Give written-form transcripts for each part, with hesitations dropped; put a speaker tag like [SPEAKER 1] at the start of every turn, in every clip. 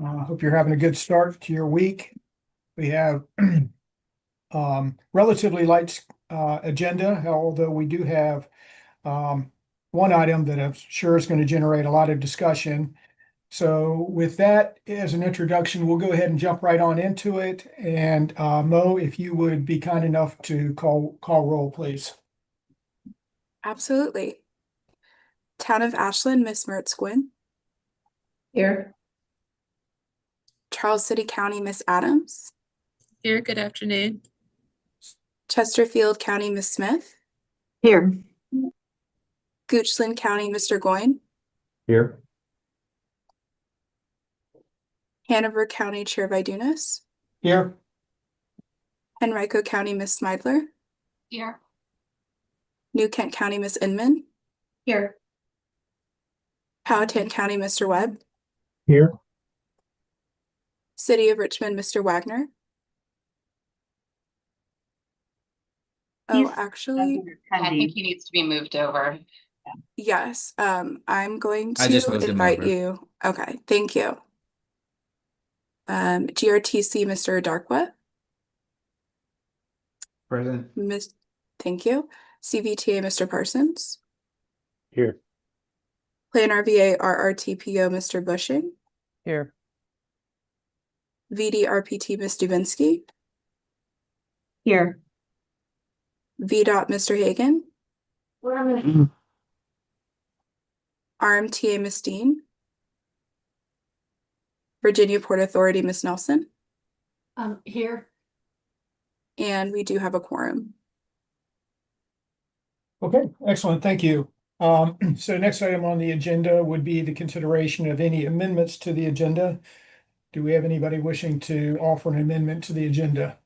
[SPEAKER 1] Hope you're having a good start to your week. We have relatively light agenda, although we do have one item that I'm sure is going to generate a lot of discussion. So with that as an introduction, we'll go ahead and jump right on into it. And Mo, if you would be kind enough to call roll, please.
[SPEAKER 2] Absolutely. Town of Ashland, Miss Mertz Gwynn.
[SPEAKER 3] Here.
[SPEAKER 2] Charles City County, Miss Adams.
[SPEAKER 4] Here, good afternoon.
[SPEAKER 2] Chesterfield County, Miss Smith.
[SPEAKER 3] Here.
[SPEAKER 2] Goochland County, Mr. Goyne.
[SPEAKER 5] Here.
[SPEAKER 2] Hanover County, Chair Vidunas.
[SPEAKER 1] Here.
[SPEAKER 2] Henrico County, Miss Smidler.
[SPEAKER 4] Here.
[SPEAKER 2] New Kent County, Miss Inman.
[SPEAKER 3] Here.
[SPEAKER 2] Powhatan County, Mr. Webb.
[SPEAKER 5] Here.
[SPEAKER 2] City of Richmond, Mr. Wagner. Oh, actually,
[SPEAKER 6] I think he needs to be moved over.
[SPEAKER 2] yes. I'm going
[SPEAKER 7] I just
[SPEAKER 2] to
[SPEAKER 7] moved him
[SPEAKER 2] invite
[SPEAKER 7] over.
[SPEAKER 2] you. Okay, thank you. GRTC, Mr. Darkwa.
[SPEAKER 7] Present.
[SPEAKER 2] Thank you. CVTA, Mr. Parsons.
[SPEAKER 5] Here.
[SPEAKER 2] Plan RVA RRTPO, Mr. Bushing.
[SPEAKER 5] Here.
[SPEAKER 2] VDRPT, Ms. Dubinsky.
[SPEAKER 3] Here.
[SPEAKER 2] VDOT, Mr. Hagan. RMTA, Ms. Dean. Virginia Port Authority, Ms. Nelson.
[SPEAKER 3] Here.
[SPEAKER 2] And we do have a quorum.
[SPEAKER 1] Okay, excellent. Thank you. So next item on the agenda would be the consideration of any amendments to the agenda. Do we have anybody wishing to offer an amendment to the agenda?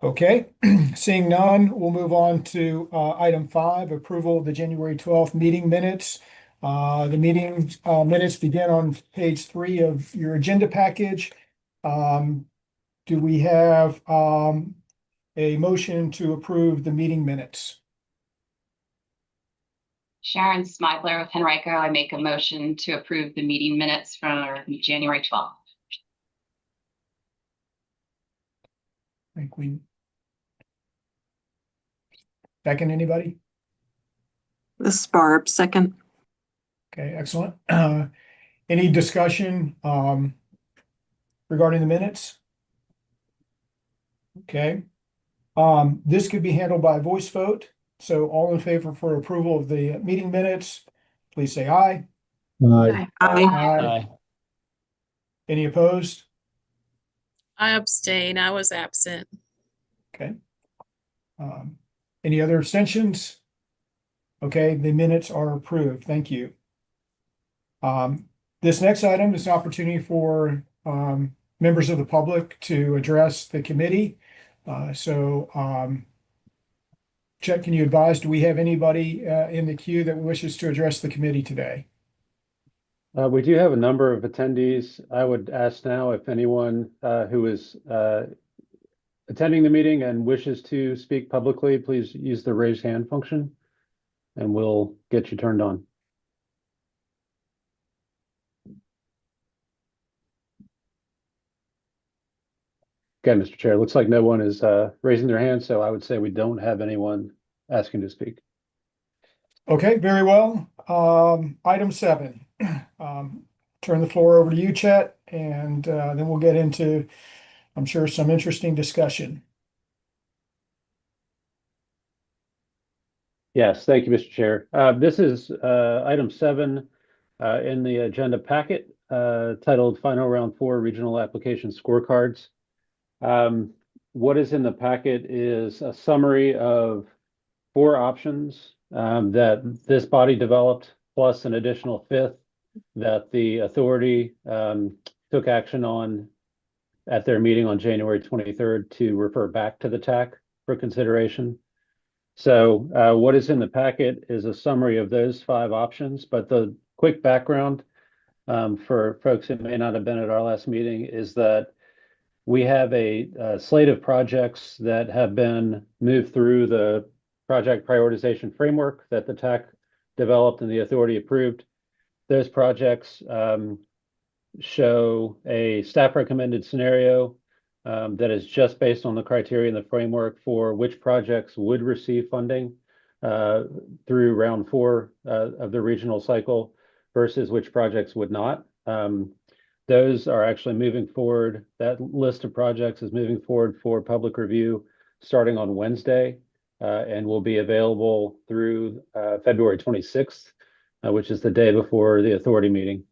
[SPEAKER 1] Okay, seeing none, we'll move on to item 5, approval of the January 12th meeting minutes. The meeting minutes begin on page 3 of your agenda package. Do we have a motion to approve the meeting minutes?
[SPEAKER 6] Sharon Smidler with Henrico, I make a motion to approve the meeting minutes from January 12th.
[SPEAKER 1] I think we. Second, anybody?
[SPEAKER 3] This is Barb, second.
[SPEAKER 1] Okay, excellent. Any discussion regarding the minutes? Okay. This could be handled by voice vote. So all in favor for approval of the meeting minutes, please say aye.
[SPEAKER 5] Aye.
[SPEAKER 3] Aye.
[SPEAKER 1] Any opposed?
[SPEAKER 4] I abstain. I was absent.
[SPEAKER 1] Okay. Any other abstentions? Okay, the minutes are approved. Thank you. This next item is an opportunity for members of the public to address the committee. Chet, can you advise, do we have anybody in the queue that wishes to address the committee today?
[SPEAKER 5] We do have a number of attendees. I would ask now if anyone who is attending the meeting and wishes to speak publicly, please use the raise hand function and we'll get you turned on. Okay, Mr. Chair, looks like no one is raising their hand, so I would say we don't have anyone asking to speak.
[SPEAKER 1] Okay, very well. Item 7. Turn the floor over to you, Chet, and then we'll get into, I'm sure, some interesting discussion.
[SPEAKER 5] Yes, thank you, Mr. Chair. This is item 7 in the agenda packet titled Final Round 4 Regional Application Scorecards. What is in the packet is a summary of 4 options that this body developed, plus an additional 5th that the authority took action on at their meeting on January 23rd to refer back to the TAC for consideration. So what is in the packet is a summary of those 5 options, but the quick background for folks who may not have been at our last meeting is that we have a slate of projects that have been moved through the project prioritization framework that the TAC developed and the authority approved. those projects show a staff recommended scenario that is just based on the criteria and the framework for which projects would receive funding through round 4 of the regional cycle versus which projects would not. Those are actually moving forward. That list of projects is moving forward for public review starting on Wednesday and will be available through February 26th, which is the day before the authority meeting.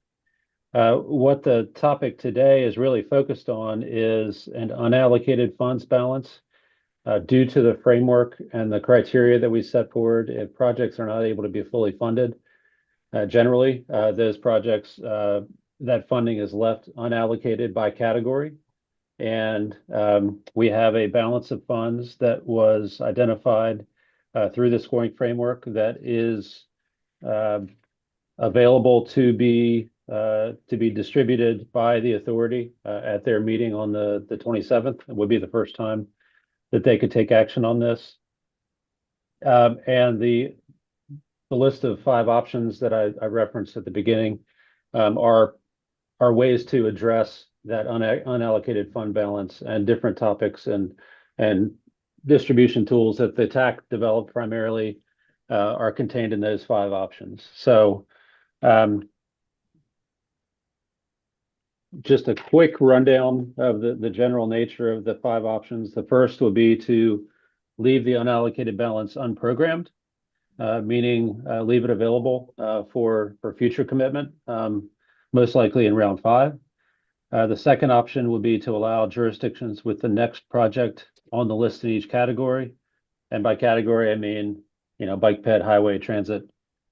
[SPEAKER 5] What the topic today is really focused on is an unallocated funds balance due to the framework and the criteria that we set forward. If projects are not able to be fully funded, generally, those projects, that funding is left unallocated by category. And we have a balance of funds that was identified through the scoring framework that is available to be distributed by the authority at their meeting on the 27th. It would be the first time that they could take action on this. And the list of 5 options that I referenced at the beginning are ways to address that unallocated fund balance, and different topics and distribution tools that the TAC developed primarily are contained in those 5 options. So just a quick rundown of the general nature of the 5 options. The first would be to leave the unallocated balance unprogrammed, meaning leave it available for future commitment, most likely in round 5. The second option would be to allow jurisdictions with the next project on the list in each category. And by category, I mean, bike ped, highway, transit,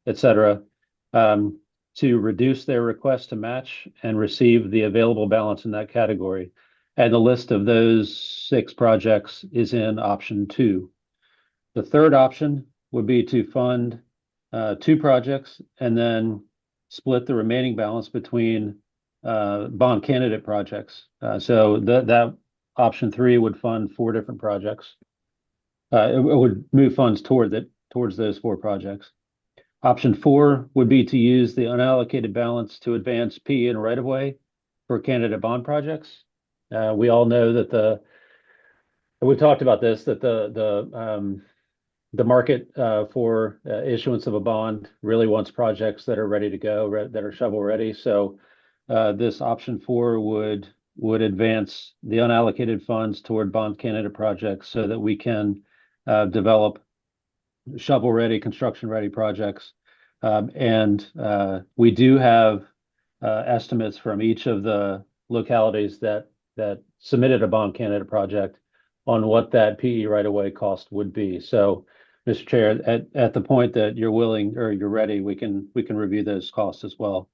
[SPEAKER 5] et cetera, to reduce their request to match and receive the available balance in that category. And the list of those 6 projects is in option 2. The third option would be to fund 2 projects and then split the remaining balance between bond candidate projects. So that option 3 would fund 4 different projects. It would move funds towards those 4 projects. Option 4 would be to use the unallocated balance to advance PE and right-of-way for candidate bond projects. We all know that we talked about this, that the market for issuance of a bond really wants projects that are ready to go, that are shovel ready. So this option 4 would advance the unallocated funds toward bond candidate projects so that we can develop shovel ready, construction ready projects. And we do have estimates from each of the localities that submitted a bond candidate project on what that PE right away cost would be. So, Mr. Chair, at the point that you're willing or you're ready, we can review those costs as well.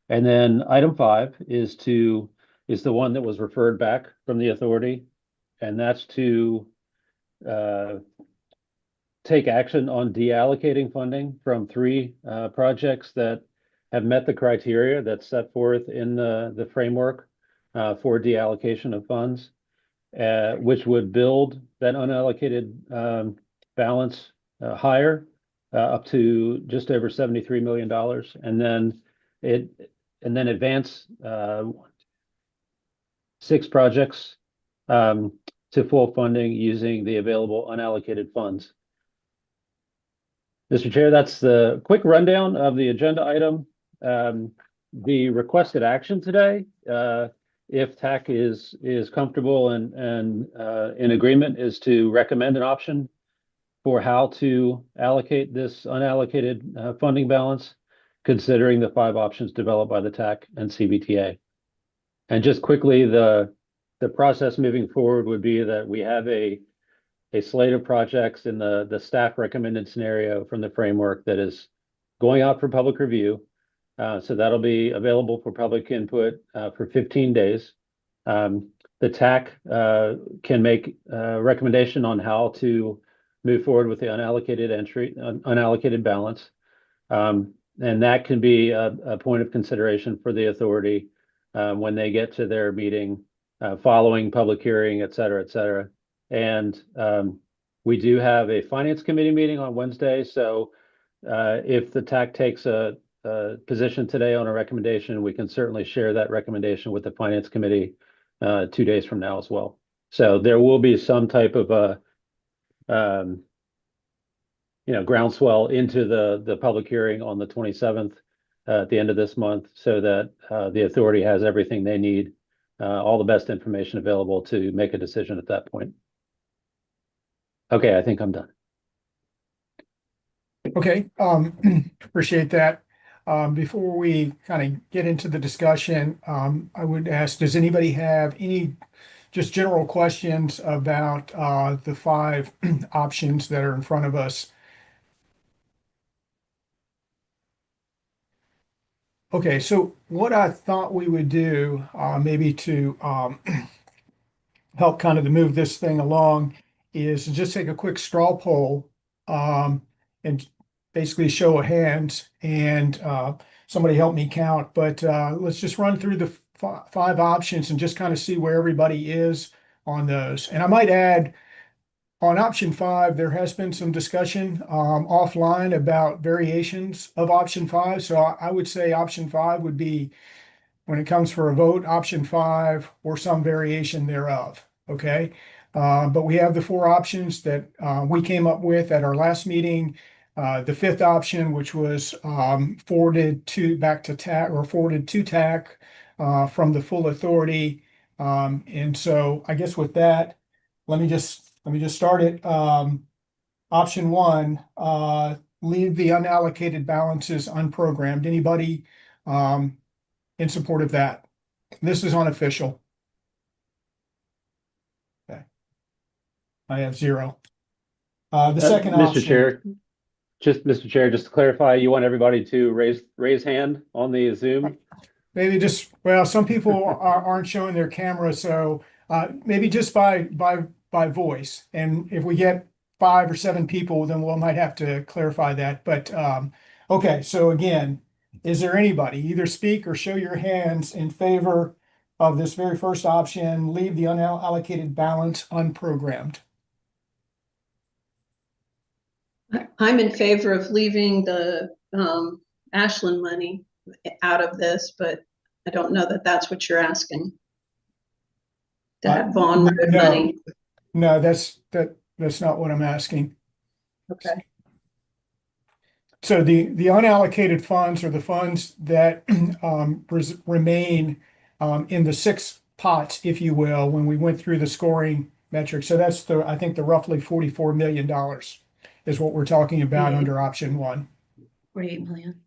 [SPEAKER 5] And then item 5 is the one that was referred back from the authority, and that's to take action on deallocating funding from 3 projects that have met the criteria that's set forth in the framework for deallocation of funds, which would build that unallocated balance higher up to just over $73 million, and then advance 6 projects to full funding using the available unallocated funds. Mr. Chair, that's the quick rundown of the agenda item. The requested action today, if TAC is comfortable and in agreement, is to recommend an option for how to allocate this unallocated funding balance, considering the 5 options developed by the TAC and Cvta. And just quickly, the process moving forward would be that we have a slate of projects in the staff recommended scenario from the framework that is going out for public review. So that'll be available for public input for 15 days. The TAC can make a recommendation on how to move forward with the unallocated balance. And that can be a point of consideration for the authority when they get to their meeting following public hearing, et cetera, et cetera. And we do have a finance committee meeting on Wednesday. So if the TAC takes a position today on a recommendation, we can certainly share that recommendation with the Finance Committee 2 days from now as well. So there will be some type of groundswell into the public hearing on the 27th at the end of this month, so that the authority has everything they need, all the best information available to make a decision at that point. Okay, I think I'm done.
[SPEAKER 1] Okay, appreciate that. Before we kind of get into the discussion, I would ask, does anybody have any just general questions about the 5 options that are in front of us? Okay, so what I thought we would do, maybe to help kind of to move this thing along, is just take a quick straw poll, and basically show of hands, and somebody help me count. But let's just run through the 5 options and just kind of see where everybody is on those. And I might add, on option 5, there has been some discussion offline about variations of option 5. So I would say option 5 would be, when it comes for a vote, option 5 or some variation thereof. Okay. But we have the 4 options that we came up with at our last meeting. The 5th option, which was forwarded to TAC from the full authority. And so I guess with that, let me just start it. Option 1, leave the unallocated balances unprogrammed. Anybody in support of that? This is unofficial. Okay. I have 0. The second option.
[SPEAKER 5] Mr. Chair, just to clarify, you want everybody to raise hand on the Zoom?
[SPEAKER 1] Maybe just, well, some people aren't showing their camera, so maybe just by voice. And if we get 5 or 7 people, then we might have to clarify that. But okay, so again, is there anybody, either speak or show your hands, in favor of this very first option, leave the unallocated balance unprogrammed?
[SPEAKER 3] I'm in favor of leaving the Ashland money out of this, but I don't know that that's what you're asking. That bond road money.
[SPEAKER 1] No, that's not what I'm asking.
[SPEAKER 3] Okay.
[SPEAKER 1] So the unallocated funds are the funds that remain in the 6 pots, if you will, when we went through the scoring metric. So that's I think the roughly $44 million is what we're talking about under option 1.
[SPEAKER 3] 48 million.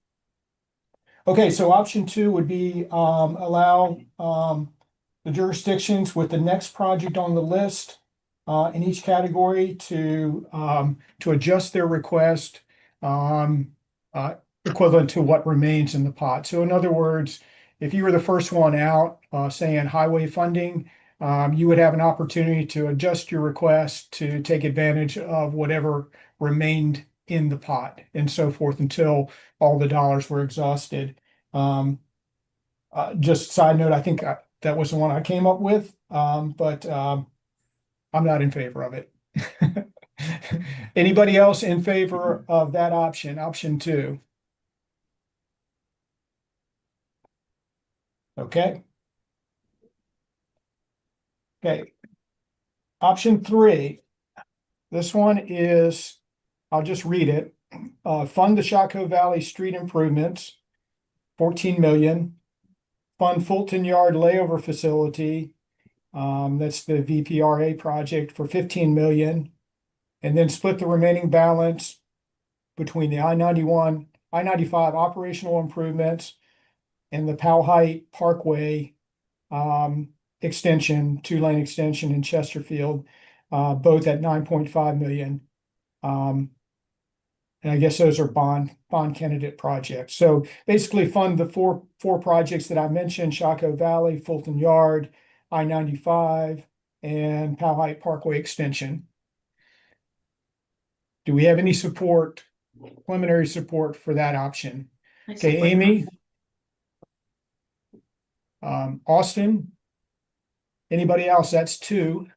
[SPEAKER 1] Okay, so option 2 would be allow the jurisdictions with the next project on the list in each category to adjust their request equivalent to what remains in the pot. So in other words, if you were the first one out, saying highway funding, you would have an opportunity to adjust your request to take advantage of whatever remained in the pot, and so forth, until all the dollars were exhausted. Just side note, I think that was the one I came up with, but I'm not in favor of it. Anybody else in favor of that option, option 2? Okay. Okay. Option 3. This one is, I'll just read it. Fund the Shockoe Valley street improvements, 14 million. Fund Fulton Yard layover facility. That's the VPRA project, for 15 million. And then split the remaining balance between the I-95 operational improvements and the Powhite Parkway extension, 2-lane extension in Chesterfield, both at 9.5 million. And I guess those are bond candidate projects. So basically fund the four projects that I mentioned: Shockoe Valley, Fulton Yard, I-95, and Powhite Parkway extension. Do we have any support, preliminary support for that option? Okay, Amy. Austin. Anybody else? That's 2.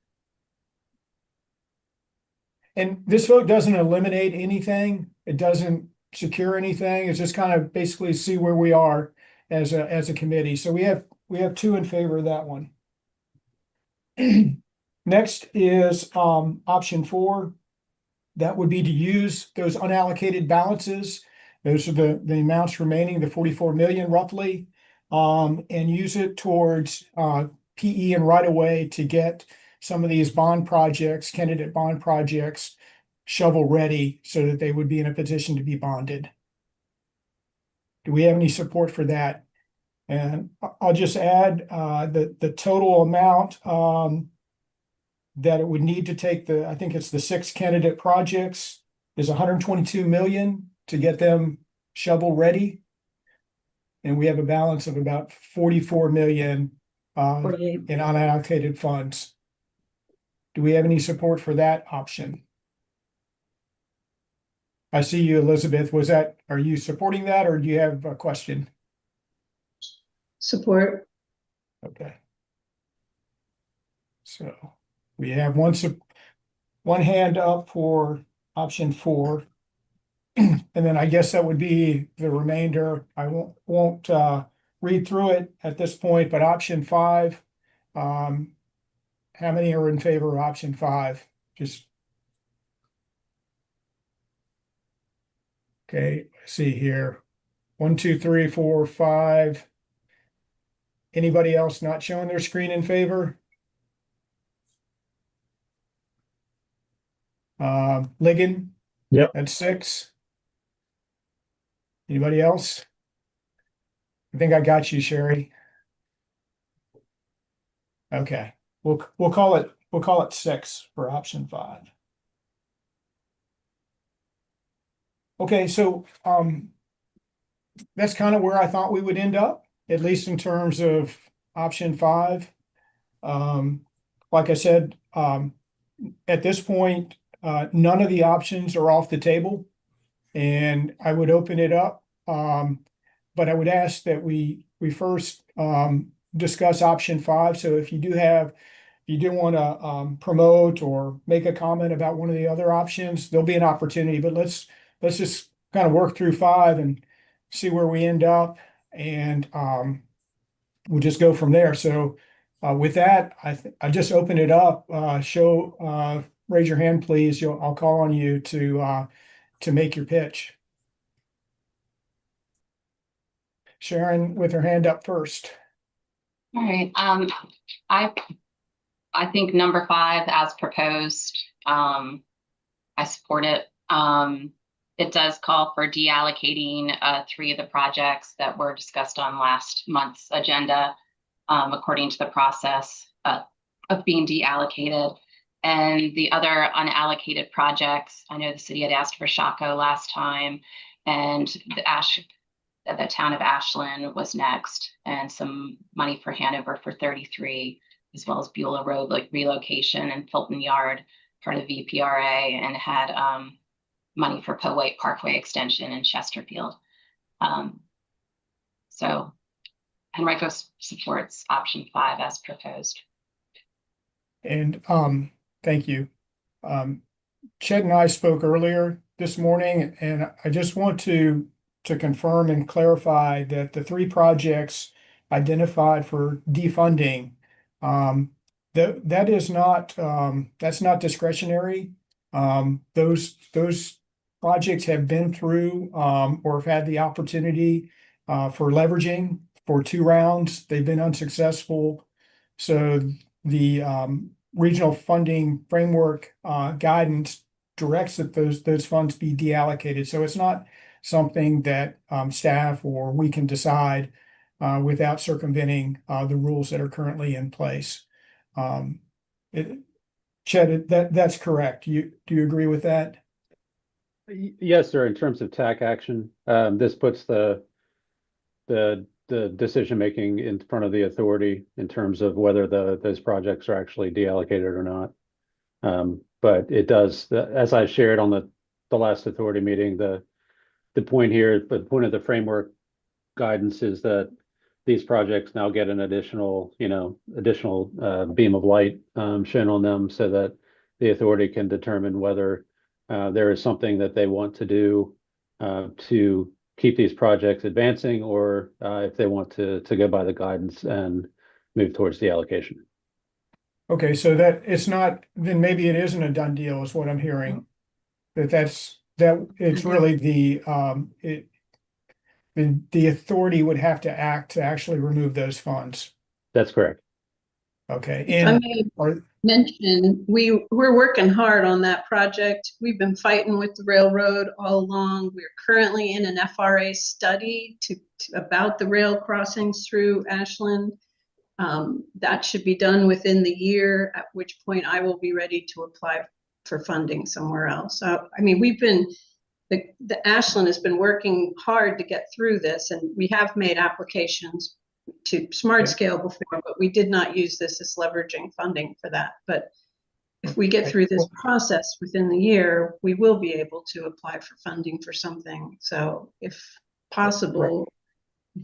[SPEAKER 1] And this vote doesn't eliminate anything. It doesn't secure anything. It's just kind of basically see where we are as a committee. So we have two in favor of that one. Next is option 4. That would be to use those unallocated balances. Those are the amounts remaining, the 44 million roughly, and use it towards PE and right away to get some of these bond projects, candidate bond projects, shovel ready so that they would be in a position to be bonded. Do we have any support for that? And I'll just add the total amount that it would need to take I think it's the 6 candidate projects is 122 million to get them shovel ready. And we have a balance of about 44 million
[SPEAKER 3] 48.
[SPEAKER 1] in unallocated funds. Do we have any support for that option? I see you, Elizabeth. Are you supporting that or do you have a question?
[SPEAKER 3] Support.
[SPEAKER 1] Okay. So we have one hand up for option 4. And then I guess that would be the remainder. I won't read through it at this point, but option 5, how many are in favor of option 5? Just. Okay, let's see here. 1, 2, 3, 4, 5. Anybody else not showing their screen in favor? Ligon?
[SPEAKER 5] Yep.
[SPEAKER 1] That's 6. Anybody else? I think I got you, Sherry. Okay, we'll call it 6 for option 5. Okay, so that's kind of where I thought we would end up, at least in terms of option 5. Like I said, at this point, none of the options are off the table, and I would open it up. But I would ask that we first discuss option 5. So if you do want to promote or make a comment about one of the other options, there'll be an opportunity. But let's just kind of work through 5 and see where we end up, and we'll just go from there. So with that, I just open it up. Raise your hand, please. I'll call on you to make your pitch. Sharon with her hand up first.
[SPEAKER 6] All right, I think number 5 as proposed, I support it. It does call for deallocating 3 of the projects that were discussed on last month's agenda, according to the process of being deallocated. And the other unallocated projects, I know the city had asked for Shaco last time, and the town of Ashland was next, and some money for Hanover for 33, as well as Beulah Road relocation and Fulton Yard, part of VPRA, and had money for Powhite Parkway extension in Chesterfield. So Henrico supports option 5 as proposed.
[SPEAKER 1] And thank you. Chet and I spoke earlier this morning, and I just want to confirm and clarify that the 3 projects identified for defunding, that is not that's not discretionary. Those projects have been through or have had the opportunity for leveraging for 2 rounds. They've been unsuccessful. So the regional funding framework guidance directs that those funds be deallocated. So it's not something that staff or we can decide without circumventing the rules that are currently in place. Chet, that's correct. Do you agree with that?
[SPEAKER 5] Yes, sir. In terms of TAC action, this puts the decision making in front of the authority in terms of whether those projects are actually deallocated or not. But it does, as I shared on the last authority meeting, the point here, the point of the framework guidance is that these projects now get an additional beam of light shown on them, so that the authority can determine whether there is something that they want to do to keep these projects advancing, or if they want to go by the guidance and move towards the allocation.
[SPEAKER 1] Okay, so that it's not, then maybe it isn't a done deal is what I'm hearing. That it's really the authority would have to act to actually remove those funds.
[SPEAKER 5] That's correct.
[SPEAKER 1] Okay,
[SPEAKER 3] If I
[SPEAKER 1] and
[SPEAKER 3] may
[SPEAKER 1] are,
[SPEAKER 3] mention, we're working hard on that project. We've been fighting with the railroad all along. We're currently in an FRA study about the rail crossings through Ashland. That should be done within the year, at which point I will be ready to apply for funding somewhere else. I mean, the Ashland has been working hard to get through this, and we have made applications to Smart Scale before, but we did not use this as leveraging funding for that. But if we get through this process within the year, we will be able to apply for funding for something. So if possible,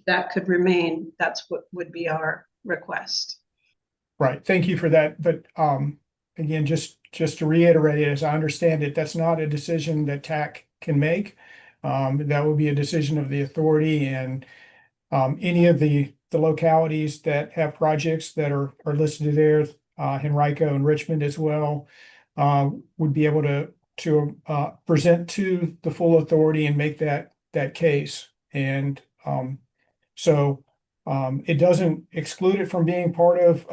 [SPEAKER 3] that could remain, that's what would be our request.
[SPEAKER 1] right, thank you for that, but again, just to reiterate it, as I understand it, that's not a decision that TAC can make. That would be a decision of the authority, and any of the localities that have projects that are listed there, Henrico and Richmond as well, would be able to present to the full authority and make that case. And so it doesn't exclude it from being part of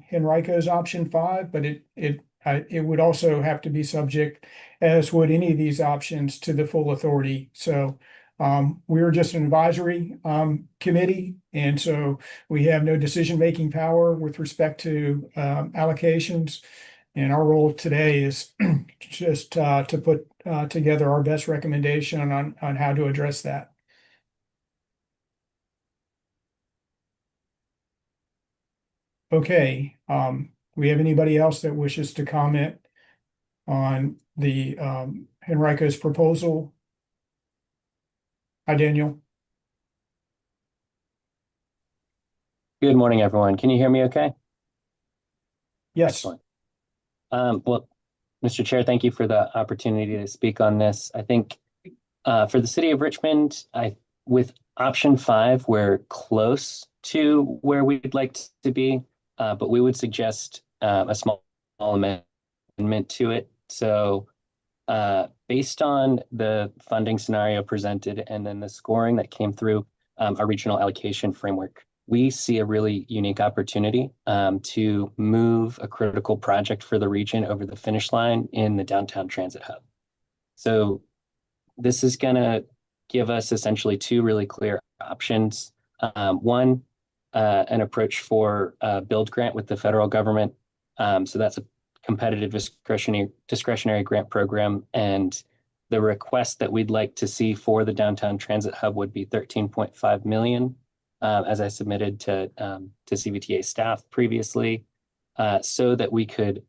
[SPEAKER 1] Henrico's option 5, but it would also have to be subject, as would any of these options, to the full authority. So we're just an advisory committee, and so we have no decision-making power with respect to allocations. And our role today is just to put together our best recommendation on how to address that. Okay, we have anybody else that wishes to comment on the Henrico's proposal? Hi, Daniel.
[SPEAKER 7] Good morning, everyone. Can you hear me okay?
[SPEAKER 1] Yes.
[SPEAKER 7] Excellent. Well, Mr. Chair, thank you for the opportunity to speak on this. I think for the city of Richmond, with option 5, we're close to where we'd like to be, but we would suggest a small amendment to it. So based on the funding scenario presented and then the scoring that came through our regional allocation framework, we see a really unique opportunity to move a critical project for the region over the finish line in the downtown transit hub. So this is going to give us essentially 2 really clear options. One, an approach for a build grant with the federal government. So that's a competitive discretionary grant program, and the request that we'd like to see for the downtown transit hub would be 13.5 million, as I submitted to CVTA staff previously, so that we could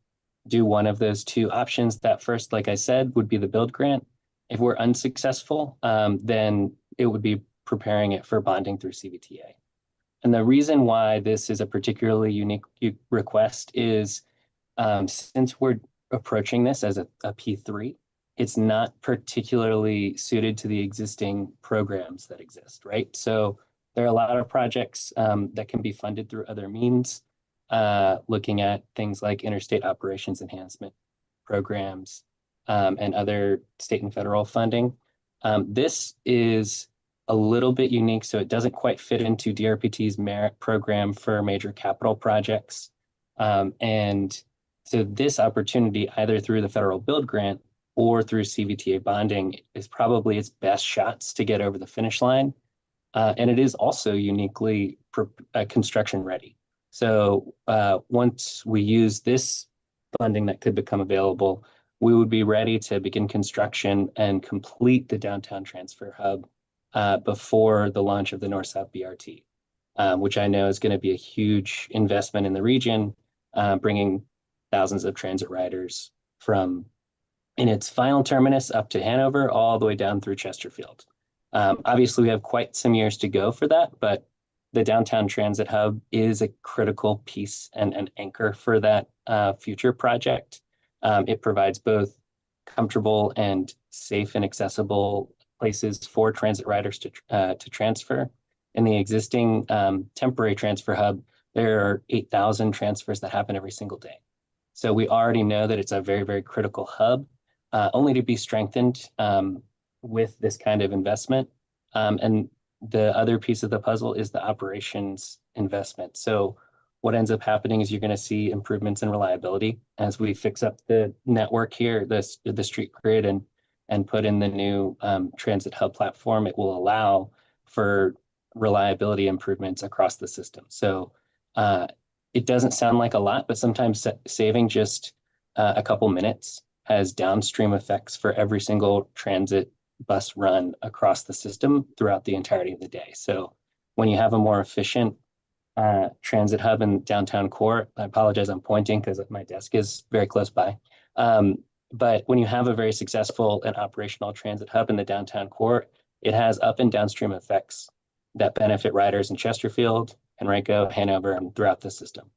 [SPEAKER 7] do one of those 2 options. That first, like I said, would be the build grant. If we're unsuccessful, then it would be preparing it for bonding through CVTA. And the reason why this is a particularly unique request is since we're approaching this as a P3, it's not particularly suited to the existing programs that exist, right? So there are a lot of projects that can be funded through other means, looking at things like interstate operations enhancement programs and other state and federal funding. This is a little bit unique, so it doesn't quite fit into DRPT's merit program for major capital projects. And so this opportunity, either through the federal build grant or through CVTA bonding, is probably its best shots to get over the finish line. And it is also uniquely construction ready. So once we use this funding that could become available, we would be ready to begin construction and complete the downtown transfer hub before the launch of the North-South BRT, which I know is going to be a huge investment in the region, bringing thousands of transit riders from in its final terminus up to Hanover, all the way down through Chesterfield. Obviously, we have quite some years to go for that, but the downtown transit hub is a critical piece and an anchor for that future project. It provides both comfortable and safe and accessible places for transit riders to transfer. In the existing temporary transfer hub, there are 8,000 transfers that happen every single day. So we already know that it's a very, very critical hub, only to be strengthened with this kind of investment. And the other piece of the puzzle is the operations investment. So what ends up happening is you're going to see improvements in reliability as we fix up the network here, the street grid, and put in the new transit hub platform. It will allow for reliability improvements across the system. So it doesn't sound like a lot, but sometimes saving just a couple minutes has downstream effects for every single transit bus run across the system throughout the entirety of the day. So when you have a more efficient transit hub in downtown core, I apologize, I'm pointing because my desk is very close by. But when you have a very successful and operational transit hub in the downtown core, it has up and downstream effects that benefit riders in Chesterfield, Henrico, Hanover, and throughout the system.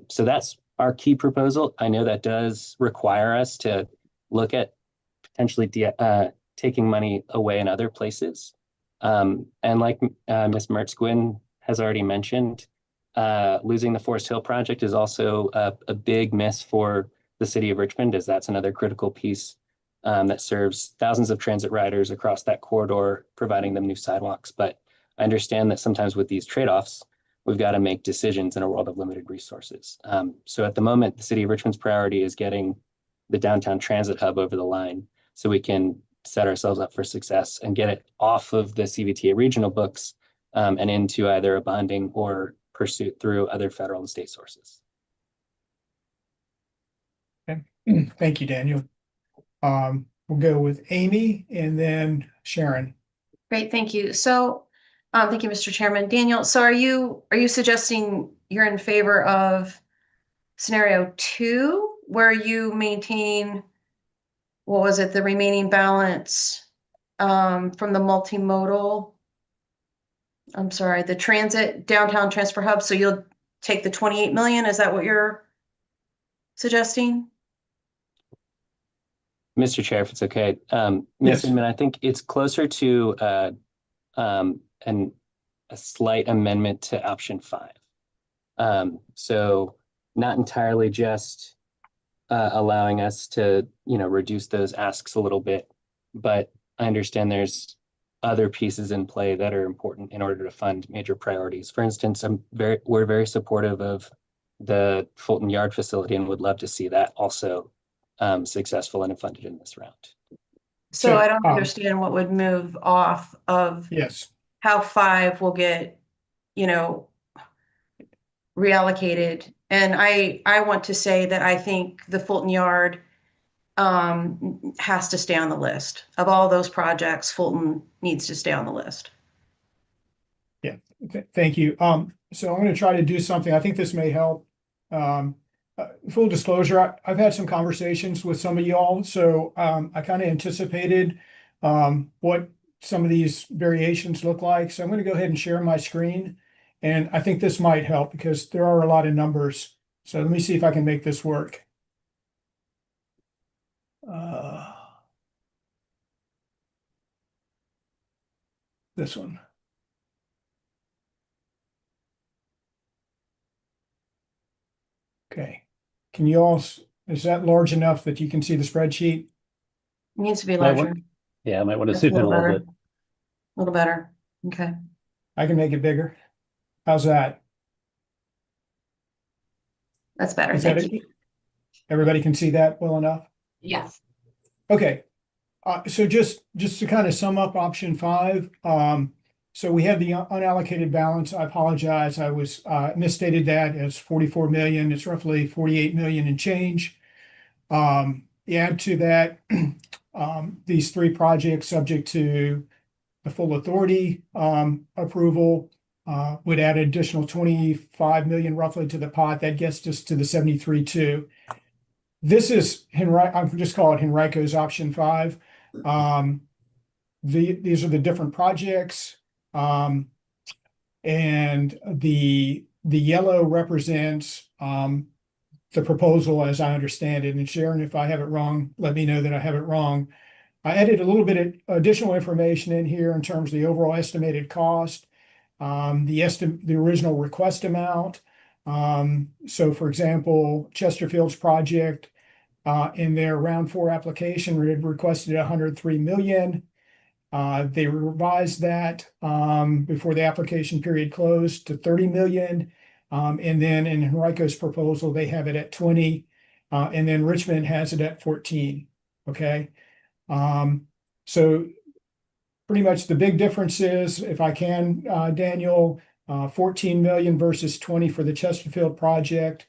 [SPEAKER 7] So that's our key proposal. I know that does require us to look at potentially taking money away in other places. And like Ms. Mertz-Gwynn has already mentioned, losing the Forest Hill project is also a big miss for the city of Richmond, as that's another critical piece that serves thousands of transit riders across that corridor, providing them new sidewalks. But I understand that sometimes with these trade-offs, we've got to make decisions in a world of limited resources. So at the moment, the city of Richmond's priority is getting the downtown transit hub over the line so we can set ourselves up for success and get it off of the Cvta regional books and into either a bonding or pursuit through other federal and state sources.
[SPEAKER 1] Okay. Thank you, Daniel. We'll go with Amy and then Sharon.
[SPEAKER 8] Great, thank you. So, thank you, Mr. Chairman. Daniel, so are you suggesting you're in favor of scenario 2, where you maintain, what was it, the remaining balance from the multimodal? I'm sorry, the transit downtown transfer hub. So you'll take the 28 million. Is that what you're suggesting?
[SPEAKER 7] Mr. Chair, if it's okay,
[SPEAKER 1] Yes.
[SPEAKER 7] Ms. Inman, I think it's closer to a slight amendment to option 5. So not entirely just allowing us to, reduce those asks a little bit, but I understand there's other pieces in play that are important in order to fund major priorities. For instance, we're very supportive of the Fulton Yard facility and would love to see that also successful and funded in this round.
[SPEAKER 8] So I don't understand what would move off of
[SPEAKER 1] Yes.
[SPEAKER 8] how 5 will get, reallocated. And I want to say that I think the Fulton Yard has to stay on the list. Of all those projects, Fulton needs to stay on the list.
[SPEAKER 1] Yeah, thank you. So I'm going to try to do something. I think this may help. Full disclosure, I've had some conversations with some of y'all, so I kind of anticipated what some of these variations look like. So I'm going to go ahead and share my screen, and I think this might help because there are a lot of numbers. So let me see if I can make this work. This one. Okay. Can you all, is that large enough that you can see the spreadsheet?
[SPEAKER 8] It needs to be
[SPEAKER 5] Might
[SPEAKER 8] larger.
[SPEAKER 5] Yeah, I might want to
[SPEAKER 8] That's
[SPEAKER 5] zoom in a little
[SPEAKER 8] better.
[SPEAKER 5] bit.
[SPEAKER 8] A little better. Okay.
[SPEAKER 1] I can make it bigger. How's that?
[SPEAKER 8] That's better.
[SPEAKER 1] Is
[SPEAKER 8] Thank
[SPEAKER 1] that
[SPEAKER 8] you.
[SPEAKER 1] it? Everybody can see that well enough?
[SPEAKER 6] Yes.
[SPEAKER 1] Okay. So just to kind of sum up option 5, so we have the unallocated balance. I apologize. I was misstated that as 44 million. It's roughly 48 million and change. You add to that these 3 projects subject to the full authority approval would add an additional 25 million roughly to the pot. That gets us to the 73.2. This is I'm just call it Henrico's option 5. These are the different projects. And the yellow represents the proposal as I understand it. And Sharon, if I have it wrong, let me know that I have it wrong. I added a little bit of additional information in here in terms of the overall estimated cost, the original request amount. So for example, Chesterfield's project, in their round 4 application, had requested 103 million. They revised that before the application period closed to 30 million. And then in Henrico's proposal, they have it at 20, and then Richmond has it at 14. Okay. So pretty much the big difference is, if I can, Daniel, 14 million versus 20 for the Chesterfield project.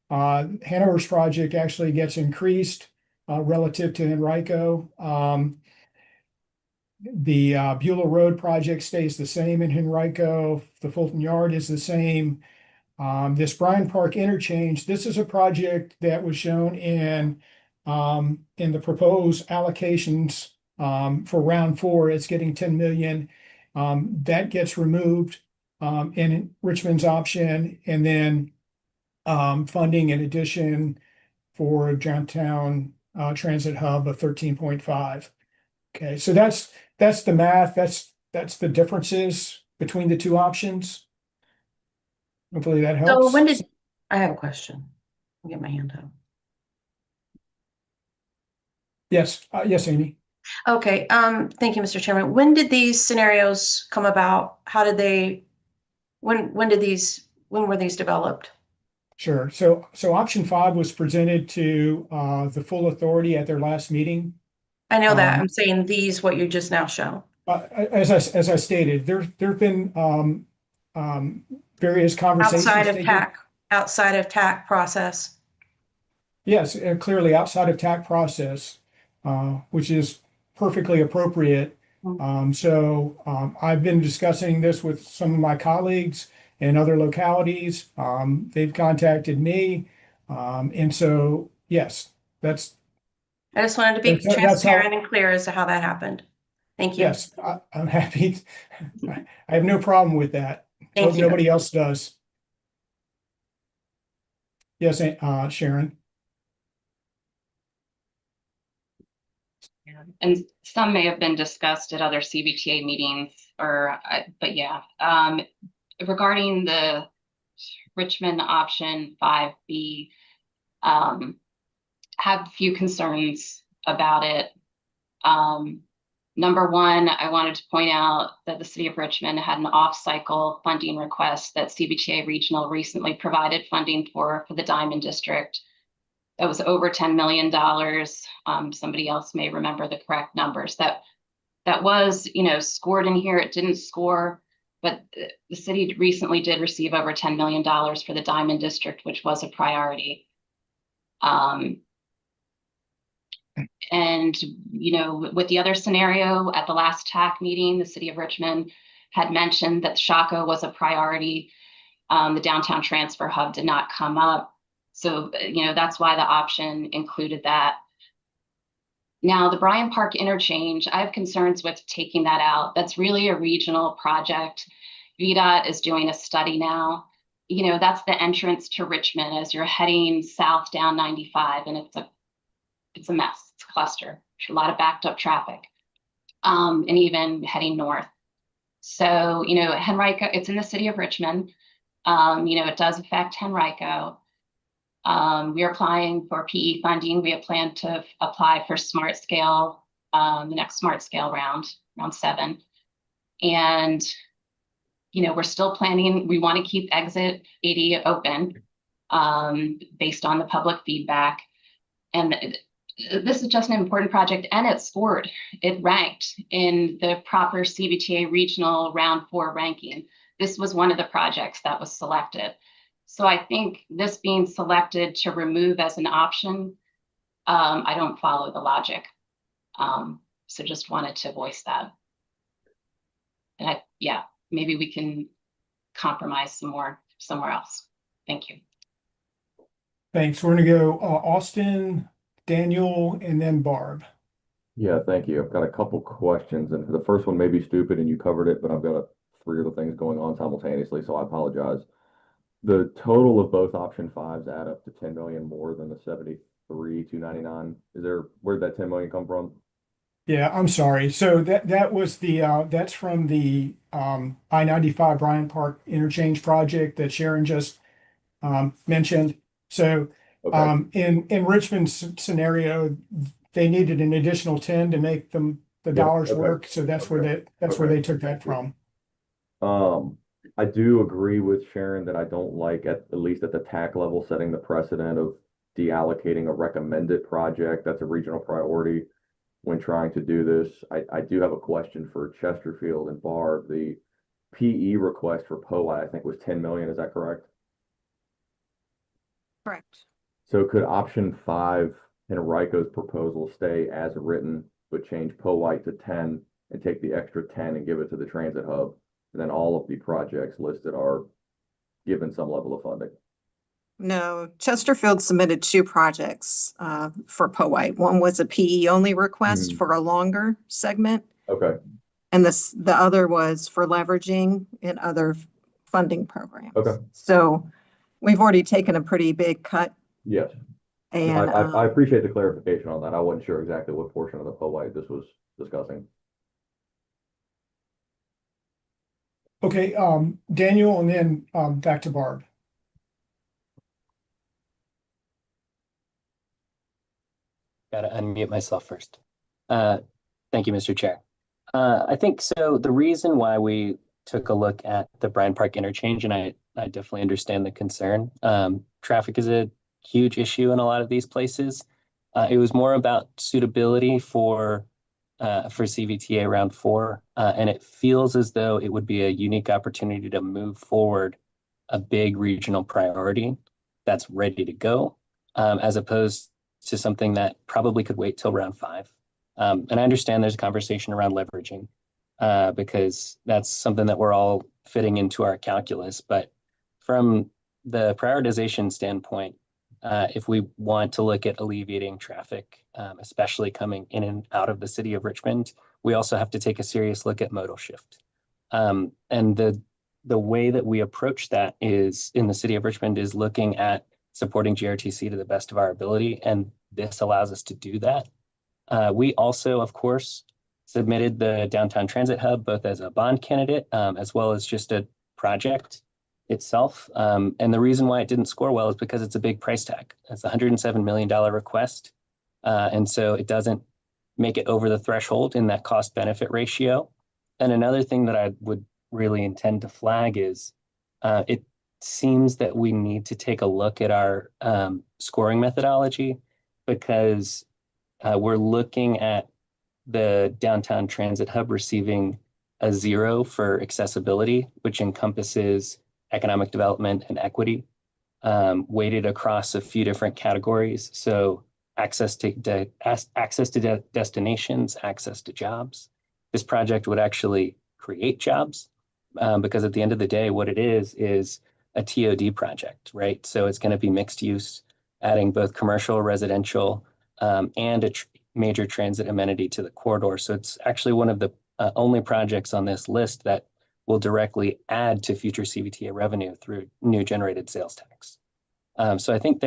[SPEAKER 1] Hanover's project actually gets increased relative to Henrico. The Beulah Road project stays the same in Henrico. The Fulton Yard is the same. This Bryan Park interchange, this is a project that was shown in the proposed allocations for round 4. It's getting 10 million. That gets removed in Richmond's option, and then funding in addition for downtown transit hub of 13.5. Okay, so that's the math. That's the differences between the two options. Hopefully that helps.
[SPEAKER 8] So when did, I have a question. I'll get my hand up.
[SPEAKER 1] Yes, yes, Amy.
[SPEAKER 8] Okay, thank you, Mr. Chairman. When did these scenarios come about? How did they, when were these developed?
[SPEAKER 1] Sure. So option 5 was presented to the full authority at their last meeting.
[SPEAKER 8] I know that, I'm saying these, what you just now shown.
[SPEAKER 1] As I stated, there've been various conversations.
[SPEAKER 8] Outside of TAC process.
[SPEAKER 1] Yes, clearly outside of TAC process, which is perfectly appropriate. I've been discussing this with some of my colleagues in other localities. They've contacted me. And so, yes, that's.
[SPEAKER 8] I just wanted to be
[SPEAKER 1] that's how-
[SPEAKER 8] transparent and clear as to how that happened. Thank you.
[SPEAKER 1] Yes, I'm happy. I have no problem with that.
[SPEAKER 8] Thank
[SPEAKER 1] Hope
[SPEAKER 8] you.
[SPEAKER 1] nobody else does. Yes, Sharon.
[SPEAKER 6] And some may have been discussed at other CVTA meetings, but yeah. Regarding the Richmond option 5B, have a few concerns about it. Number one, I wanted to point out that the city of Richmond had an off-cycle funding request that CVTA Regional recently provided funding for the Diamond District. That was over $10 million. Somebody else may remember the correct numbers. That was, scored in here. It didn't score, but the city recently did receive over $10 million for the Diamond District, which was a priority. And, with the other scenario at the last TAC meeting, the city of Richmond had mentioned that Shaco was a priority. The downtown transfer hub did not come up. So, that's why the option included that. Now, the Bryan Park interchange, I have concerns with taking that out. That's really a regional project. VDOT is doing a study now. That's the entrance to Richmond as you're heading south down 95, and it's a mess. It's a cluster. There's a lot of backed up traffic, and even heading north. So, Henrico, it's in the city of Richmond. It does affect Henrico. We are applying for PE funding. We have planned to apply for Smart Scale, the next Smart Scale round 7. And, we're still planning, we want to keep exit 80 open based on the public feedback. And this is just an important project, and it scored. It ranked in the proper CVTA regional round 4 ranking. This was one of the projects that was selected. So I think this being selected to remove as an option, I don't follow the logic. So just wanted to voice that. And maybe we can compromise some more somewhere else. Thank you.
[SPEAKER 1] Thanks. We're going to go Austin, Daniel, and then Barb.
[SPEAKER 9] Yeah, thank you. I've got a couple questions, and the first one may be stupid and you covered it, but I've got 3 other things going on simultaneously, so I apologize. The total of both option 5s add up to 10 million more than the 73,299. Where'd that 10 million come from?
[SPEAKER 1] Yeah, I'm sorry. So that was that's from the I-95 Bryant Park interchange project that Sharon just mentioned. So
[SPEAKER 9] Okay,
[SPEAKER 1] in Richmond's scenario, they needed an additional 10 to make them the
[SPEAKER 9] Yep,
[SPEAKER 1] dollars
[SPEAKER 9] okay,
[SPEAKER 1] work. So that's where
[SPEAKER 9] okay,
[SPEAKER 1] that's where
[SPEAKER 9] okay.
[SPEAKER 1] they took that from.
[SPEAKER 9] I do agree with Sharon that I don't like at least at the TAC level, setting the precedent of deallocating a recommended project that's a regional priority when trying to do this. I do have a question for Chesterfield and Barb. The PE request for POI, I think was 10 million. Is that correct?
[SPEAKER 8] Correct.
[SPEAKER 9] So could option 5 in Enrico's proposal stay as written, but change POI to 10 and take the extra 10 and give it to the transit hub? And then all of the projects listed are given some level of funding.
[SPEAKER 10] No, Chesterfield submitted two projects for POI. One was a PE only request
[SPEAKER 9] Mhm.
[SPEAKER 10] for a longer segment,
[SPEAKER 9] Okay,
[SPEAKER 10] and the other was for leveraging in other funding programs.
[SPEAKER 9] Okay.
[SPEAKER 10] So we've already taken a pretty big cut,
[SPEAKER 9] yes.
[SPEAKER 10] and
[SPEAKER 9] I appreciate the clarification on that. I wasn't sure exactly what portion of the POI this was discussing.
[SPEAKER 1] Okay, Daniel, and then back to Barb.
[SPEAKER 7] Gotta unmute myself first. Thank you, Mr. Chair. I think so. The reason why we took a look at the Bryan Park interchange, and I definitely understand the concern. Traffic is a huge issue in a lot of these places. It was more about suitability for CVTA round 4, and it feels as though it would be a unique opportunity to move forward a big regional priority that's ready to go, as opposed to something that probably could wait till round 5. And I understand there's a conversation around leveraging, because that's something that we're all fitting into our calculus. But from the prioritization standpoint, if we want to look at alleviating traffic, especially coming in and out of the city of Richmond, we also have to take a serious look at modal shift. And the way that we approach that is in the city of Richmond is looking at supporting GRTC to the best of our ability, and this allows us to do that. We also, of course, submitted the downtown transit hub both as a bond candidate as well as just a project itself. And the reason why it didn't score well is because it's a big price tag. It's a $107 million request. And so it doesn't make it over the threshold in that cost benefit ratio. And another thing that I would really intend to flag is it seems that we need to take a look at our scoring methodology, because we're looking at the downtown transit hub receiving a 0 for accessibility, which encompasses economic development and equity, weighted across a few different categories. So access to destinations, access to jobs. This project would actually create jobs, because at the end of the day, what it is a TOD project, right? So it's going to be mixed use, adding both commercial, residential, and a major transit amenity to the corridor. So it's actually one of the only projects on this list that will directly add to future CVTA revenue through new generated sales tax. So I think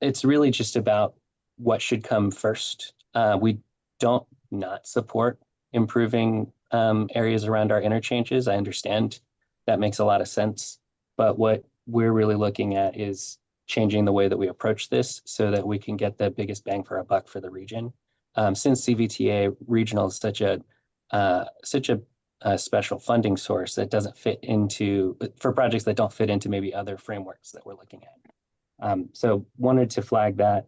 [SPEAKER 7] it's really just about what should come first. We don't not support improving areas around our interchanges. I understand that makes a lot of sense, but what we're really looking at is changing the way that we approach this so that we can get the biggest bang for our buck for the region. Since CVTA regional is such a special funding source that doesn't fit into for projects that don't fit into maybe other frameworks that we're looking at. So wanted to flag that.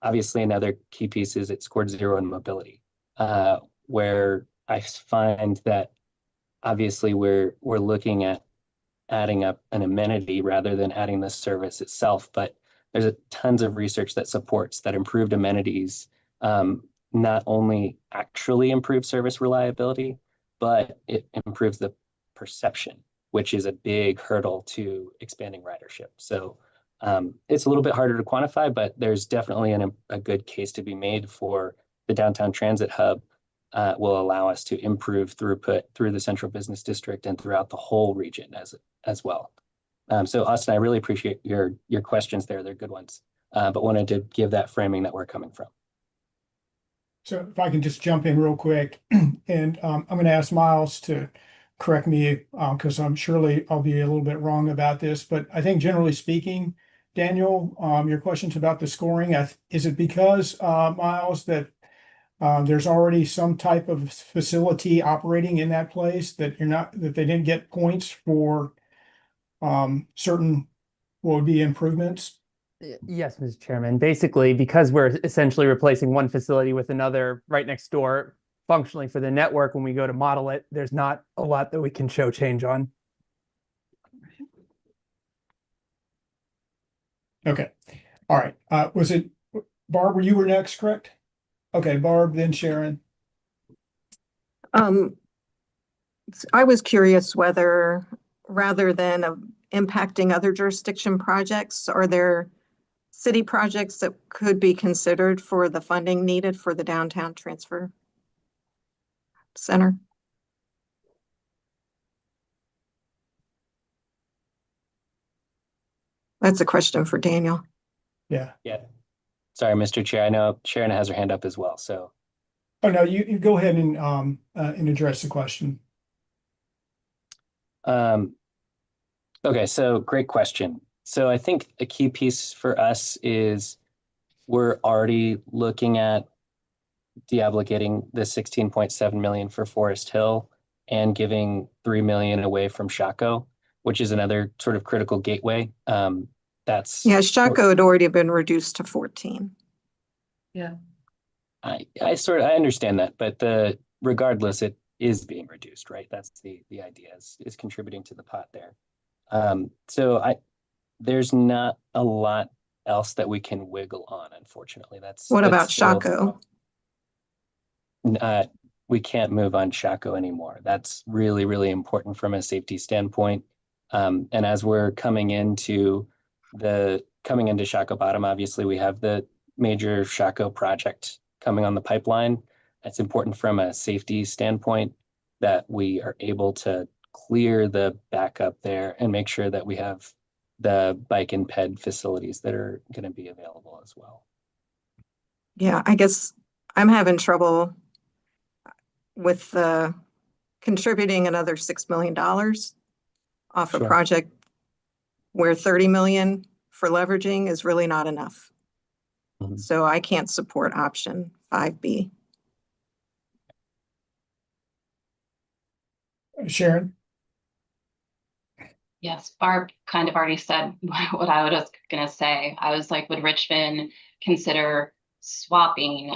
[SPEAKER 7] Obviously, another key piece is it scored 0 in mobility, where I find that obviously we're looking at adding up an amenity rather than adding the service itself. But there's tons of research that supports that improved amenities not only actually improve service reliability, but it improves the perception, which is a big hurdle to expanding ridership. So it's a little bit harder to quantify, but there's definitely a good case to be made for the downtown transit hub. Will allow us to improve throughput through the central business district and throughout the whole region as well. So Austin, I really appreciate your questions there. They're good ones, but wanted to give that framing that we're coming from.
[SPEAKER 1] So if I can just jump in real quick, and I'm going to ask Miles to correct me because I'm surely I'll be a little bit wrong about this, but I think generally speaking, Daniel, your question's about the scoring. Is it because Miles that there's already some type of facility operating in that place that that they didn't get points for certain what would be improvements?
[SPEAKER 11] Yes, Mr. Chairman. Basically, because we're essentially replacing one facility with another right next door, functionally for the network, when we go to model it, there's not a lot that we can show change on.
[SPEAKER 1] Okay. All right. Was it Barb, you were next, correct? Okay, Barb, then Sharon.
[SPEAKER 10] I was curious whether, rather than impacting other jurisdiction projects, are there city projects that could be considered for the funding needed for the downtown transfer center? That's a question for Daniel.
[SPEAKER 1] Yeah.
[SPEAKER 7] Yeah. Sorry, Mr. Chair. I know Sharon has her hand up as well, so.
[SPEAKER 1] Oh, no, you go ahead and address the question.
[SPEAKER 7] Okay, so great question. So I think a key piece for us is we're already looking at deobligating the 16.7 million for Forest Hill and giving 3 million away from Shaco, which is another sort of critical gateway. That's
[SPEAKER 10] Yeah, Shaco had already been reduced to 14.
[SPEAKER 7] I understand that, but regardless, it is being reduced, right? That's the idea is contributing to the pot there. So there's not a lot else that we can wiggle on, unfortunately.
[SPEAKER 10] What about
[SPEAKER 7] still-
[SPEAKER 10] Shaco?
[SPEAKER 7] We can't move on Shaco anymore. That's really, really important from a safety standpoint. And as we're coming into Shaco Bottom, obviously we have the major Shaco project coming on the pipeline. It's important from a safety standpoint that we are able to clear the backup there and make sure that we have the bike and ped facilities that are going to be available as well.
[SPEAKER 10] Yeah, I guess I'm having trouble with contributing another $6 million off a
[SPEAKER 7] Sure.
[SPEAKER 10] project where 30 million for leveraging is really not enough.
[SPEAKER 7] Mhm.
[SPEAKER 10] So I can't support option 5B.
[SPEAKER 1] Sharon?
[SPEAKER 6] Yes, Barb kind of already said what I was going to say. I was like, would Richmond consider swapping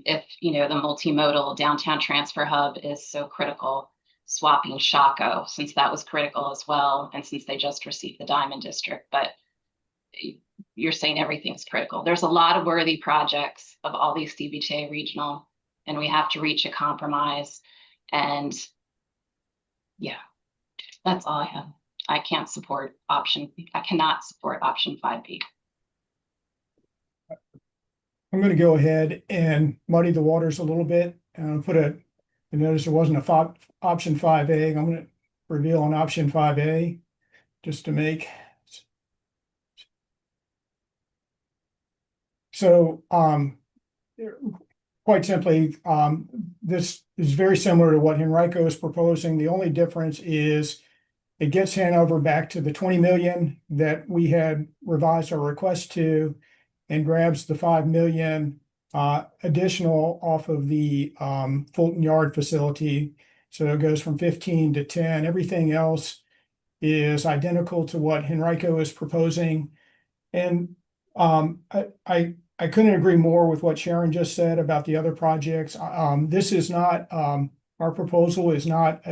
[SPEAKER 6] if, the multimodal downtown transfer hub is so critical, swapping Shaco, since that was critical as well, and since they just received the Diamond District. But you're saying everything's critical. There's a lot of worthy projects of all these Cvta regional, and we have to reach a compromise. And yeah, that's all I have. I cannot support option 5B.
[SPEAKER 1] I'm going to go ahead and muddy the waters a little bit and notice there wasn't a option 5A. I'm going to reveal an option 5A just to make. So, quite simply, this is very similar to what Henrico is proposing. The only difference is it gets Hanover back to the 20 million that we had revised our request to and grabs the 5 million additional off of the Fulton Yard facility. So it goes from 15 to 10. Everything else is identical to what Henrico is proposing. And I couldn't agree more with what Sharon just said about the other projects. This is not, our proposal is not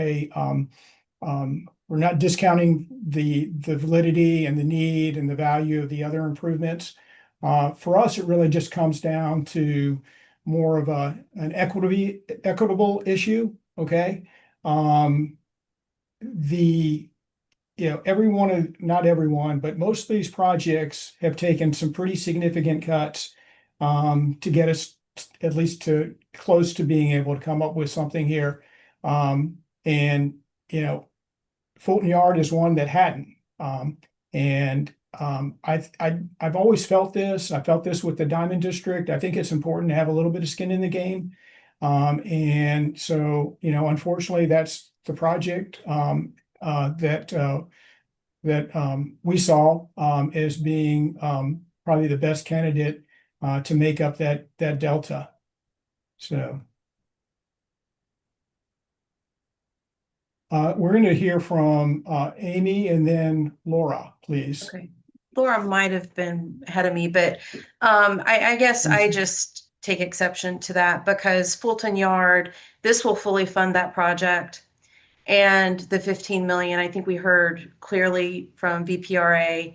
[SPEAKER 1] we're not discounting the validity and the need and the value of the other improvements. For us, it really just comes down to more of an equitable issue. Okay. Not everyone, but most of these projects have taken some pretty significant cuts to get us at least to close to being able to come up with something here. And Fulton Yard is one that hadn't. And I've always felt this. I felt this with the Diamond District. I think it's important to have a little bit of skin in the game. And so, unfortunately, that's the project that we saw as being probably the best candidate to make up that delta. So we're going to hear from Amy and then Laura, please.
[SPEAKER 8] Okay. Laura might have been ahead of me, but I guess I just take exception to that because Fulton Yard, this will fully fund that project. And the 15 million, I think we heard clearly from VPRA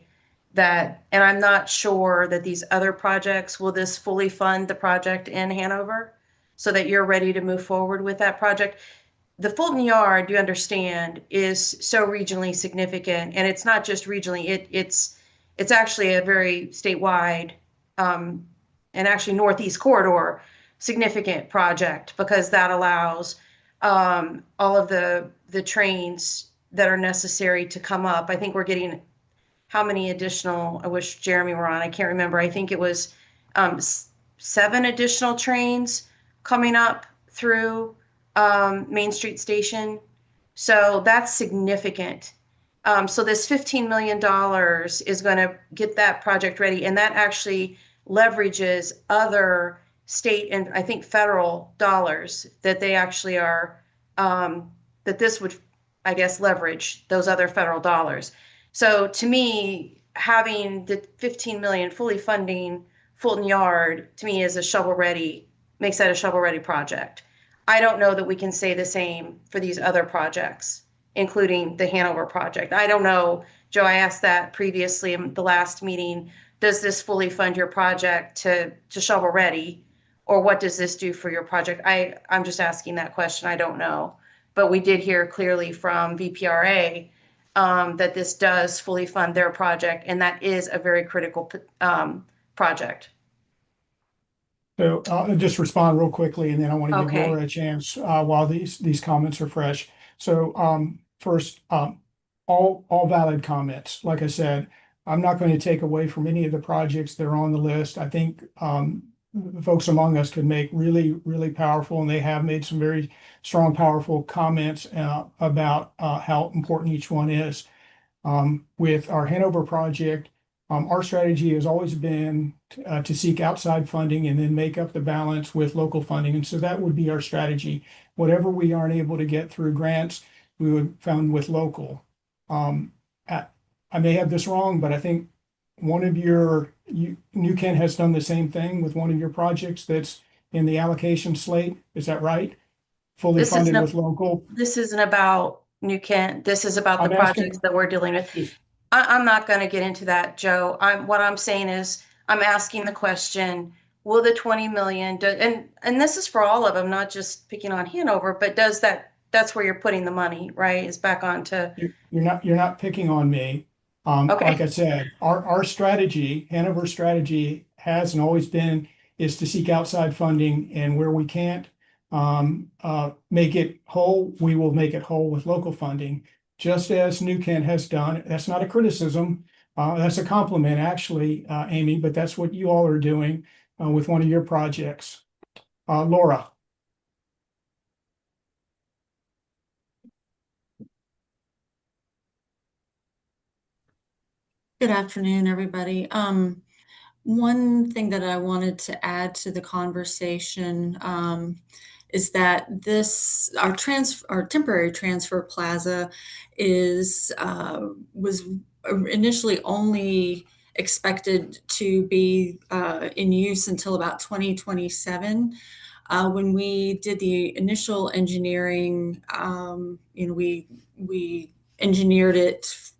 [SPEAKER 8] that, and I'm not sure that these other projects, will this fully fund the project in Hanover so that you're ready to move forward with that project? The Fulton Yard, you understand, is so regionally significant, and it's not just regionally. It's actually a very statewide and actually Northeast corridor significant project because that allows all of the trains that are necessary to come up. I think we're getting how many additional? I wish Jeremy were on. I can't remember. I think it was 7 additional trains coming up through Main Street Station. So that's significant. So this $15 million is going to get that project ready, and that actually leverages other state and I think federal dollars that they actually are, that this would, I guess, leverage those other federal dollars. So to me, having the 15 million fully funding Fulton Yard, to me, is a shovel ready, makes that a shovel ready project. I don't know that we can say the same for these other projects, including the Hanover project. I don't know, Joe, I asked that previously in the last meeting. Does this fully fund your project to shovel ready? Or what does this do for your project? I'm just asking that question. I don't know. But we did hear clearly from VPRA that this does fully fund their project, and that is a very critical project.
[SPEAKER 1] So I'll just respond real quickly, and then I want to give
[SPEAKER 8] Okay.
[SPEAKER 1] Laura a chance while these comments are fresh. So first, all valid comments. Like I said, I'm not going to take away from any of the projects that are on the list. I think the folks among us could make really, really powerful, and they have made some very strong, powerful comments about how important each one is. With our Hanover project, our strategy has always been to seek outside funding and then make up the balance with local funding. And so that would be our strategy. Whatever we aren't able to get through grants, we would fund with local. I may have this wrong, but I think one of New Kent has done the same thing with one of your projects that's in the allocation slate. Is that right? Fully
[SPEAKER 8] This
[SPEAKER 1] funded
[SPEAKER 8] isn't
[SPEAKER 1] with local?
[SPEAKER 8] This isn't about New Kent. This is about the
[SPEAKER 1] I'm asking-
[SPEAKER 8] projects that we're dealing with. I'm not going to get into that, Joe. What I'm saying is I'm asking the question, will the 20 million, and this is for all of them, not just picking on Hanover, but that's where you're putting the money, right? Is back onto.
[SPEAKER 1] You're not picking on me.
[SPEAKER 8] Okay.
[SPEAKER 1] Like I said, our strategy, Hanover strategy has and always been is to seek outside funding, and where we can't make it whole, we will make it whole with local funding, just as New Kent has done. That's not a criticism. That's a compliment, actually, Amy, but that's what you all are doing with one of your projects. Laura.
[SPEAKER 12] Good afternoon, everybody. One thing that I wanted to add to the conversation is that our temporary transfer plaza was initially only expected to be in use until about 2027. When we did the initial engineering, we engineered it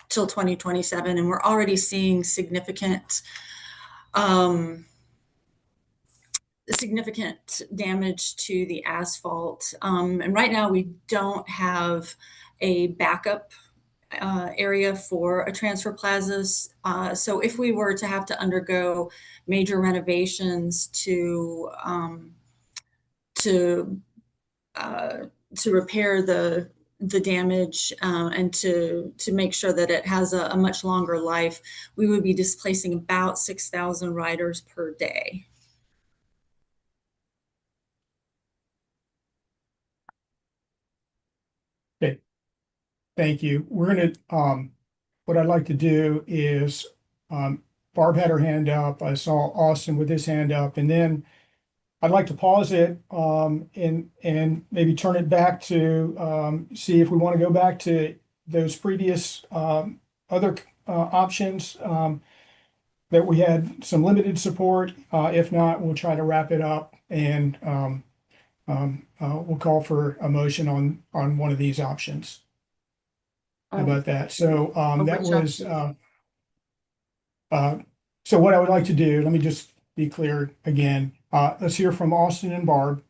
[SPEAKER 12] till 2027, and we're already seeing significant damage to the asphalt. And right now we don't have a backup area for a transfer plazas. So if we were to have to undergo major renovations to repair the the damage and to make sure that it has a much longer life, we would be displacing about 6,000 riders per day.
[SPEAKER 1] Okay, thank you. We're gonna, what I'd like to do is, Barb had her hand up. I saw Austin with his hand up, and then I'd like to pause it, and maybe turn it back to, see if we want to go back to those previous, other, options, that we had some limited support. If not, we'll try to wrap it up and, we'll call for a motion on one of these options. How about that? So, that
[SPEAKER 8] which
[SPEAKER 1] was,
[SPEAKER 8] option?
[SPEAKER 1] so what I would like to do, let me just be clear again. Let's hear from Austin and Barb.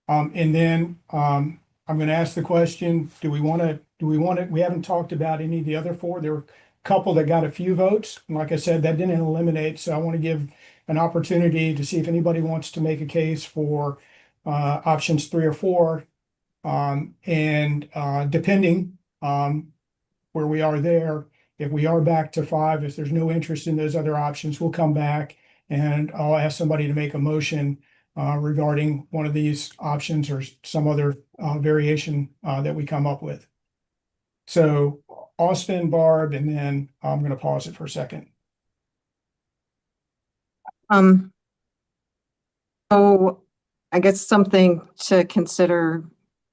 [SPEAKER 1] And then, I'm gonna ask the question, do we want to, we haven't talked about any of the other four. There were a couple that got a few votes. And like I said, that didn't eliminate, so I want to give an opportunity to see if anybody wants to make a case for, options 3 or 4. And, depending, where we are there, if we are back to 5, if there's no interest in those other options, we'll come back and I'll ask somebody to make a motion, regarding one of these options or some other, variation, that we come up with. So Austin, Barb, and then I'm going to pause it for a second.
[SPEAKER 10] So I guess something to consider,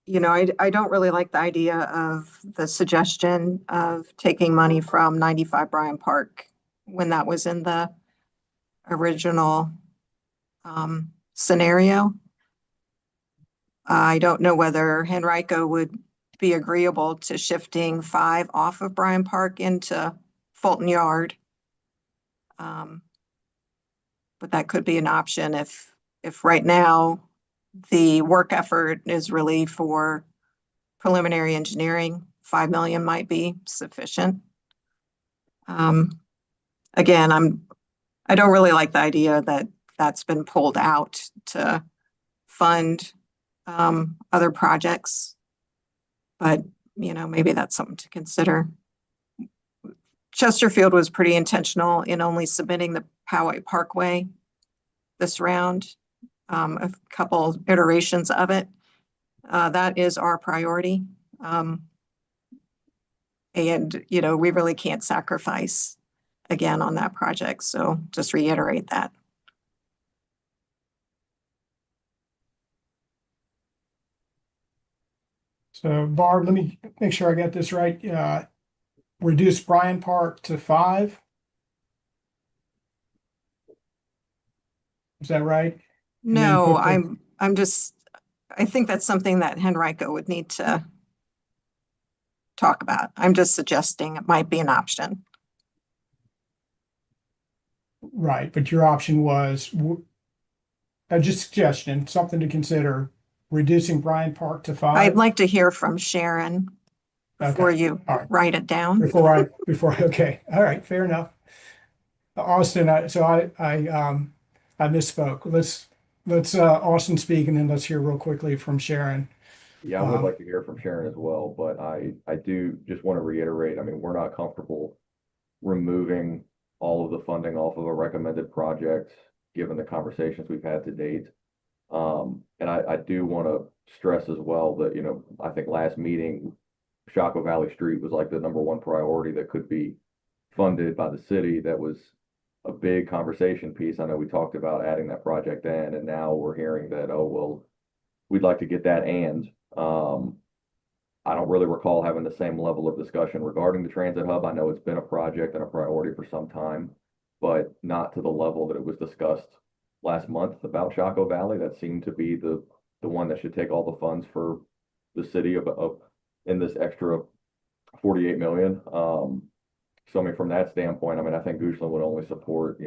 [SPEAKER 10] I don't really like the idea of the suggestion of taking money from 95 Bryan Park when that was in the original scenario. I don't know whether Henrico would be agreeable to shifting 5 off of Bryan Park into Fulton Yard. But that could be an option if right now the work effort is really for preliminary engineering, 5 million might be sufficient. Again, I don't really like the idea that that's been pulled out to fund other projects, but maybe that's something to consider. Chesterfield was pretty intentional in only submitting the Poway Parkway this round, a couple iterations of it. That is our priority. And we really can't sacrifice again on that project. So just reiterate that.
[SPEAKER 1] So Barb, let me make sure I got this right. Reduce Bryan Park to 5. Is that right? And then
[SPEAKER 10] No,
[SPEAKER 1] put the-
[SPEAKER 10] I think that's something that Henrico would need to talk about. I'm just suggesting it might be an option.
[SPEAKER 1] Right, but your option was, just suggestion, something to consider, reducing Bryan Park to 5.
[SPEAKER 10] I'd like to hear from Sharon before
[SPEAKER 1] Okay,
[SPEAKER 10] you
[SPEAKER 1] all right.
[SPEAKER 10] write it down.
[SPEAKER 1] Okay, all right, fair enough. Austin, I misspoke. Let's Austin speak, and then let's hear real quickly from Sharon.
[SPEAKER 9] Yeah, I would like to hear from Sharon as well, but I do just want to reiterate, I mean, we're not comfortable removing all of the funding off of a recommended project, given the conversations we've had to date. And I do want to stress as well that, I think last meeting, Chaco Valley Street was like the #1 priority that could be funded by the city. That was a big conversation piece. I know we talked about adding that project in, and now we're hearing that, oh, well, we'd like to get that. And I don't really recall having the same level of discussion regarding the transit hub. I know it's been a project and a priority for some time, but not to the level that it was discussed last month about Chaco Valley. That seemed to be the one that should take all the funds for the city of in this extra 48 million. So I mean, from that standpoint, I mean, I think Goochland would only support,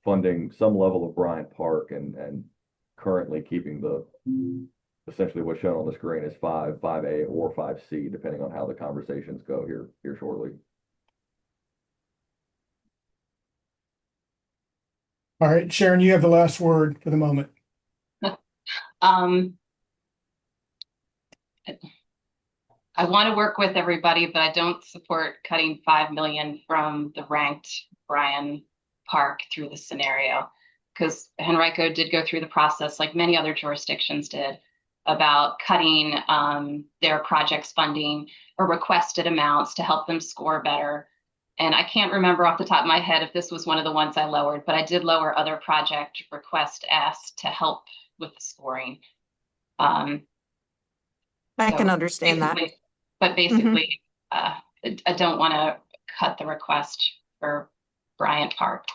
[SPEAKER 9] funding some level of Bryant Park and currently keeping essentially what's shown on the screen is 5A or 5C, depending on how the conversations go here shortly.
[SPEAKER 1] All right, Sharon, you have the last word for the moment.
[SPEAKER 6] I want to work with everybody, but I don't support cutting 5 million from the ranked Bryan Park through the scenario. Because Henrico did go through the process, like many other jurisdictions did, about cutting their projects funding or requested amounts to help them score better. And I can't remember off the top of my head if this was one of the ones I lowered, but I did lower other project request asks to help with the scoring.
[SPEAKER 10] I can understand that.
[SPEAKER 6] But basically, I don't want to cut the request for Bryant Park.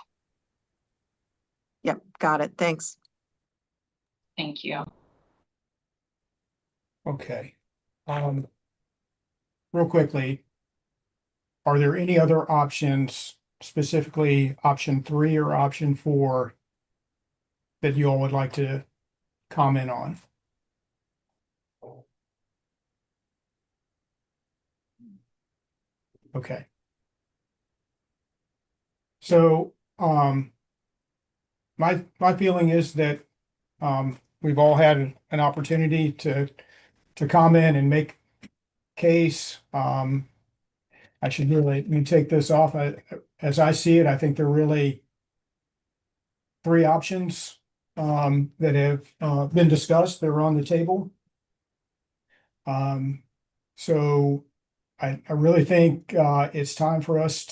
[SPEAKER 10] Yep, got it. Thanks.
[SPEAKER 6] Thank you.
[SPEAKER 1] Okay. Real quickly, are there any other options, specifically option 3 or option 4, that you all would like to comment on? Okay. So, my feeling is that we've all had an opportunity to comment and make case. I should really, let me take this off. As I see it, I think there are really 3 options that have been discussed. They're on the table. So I really think it's time for us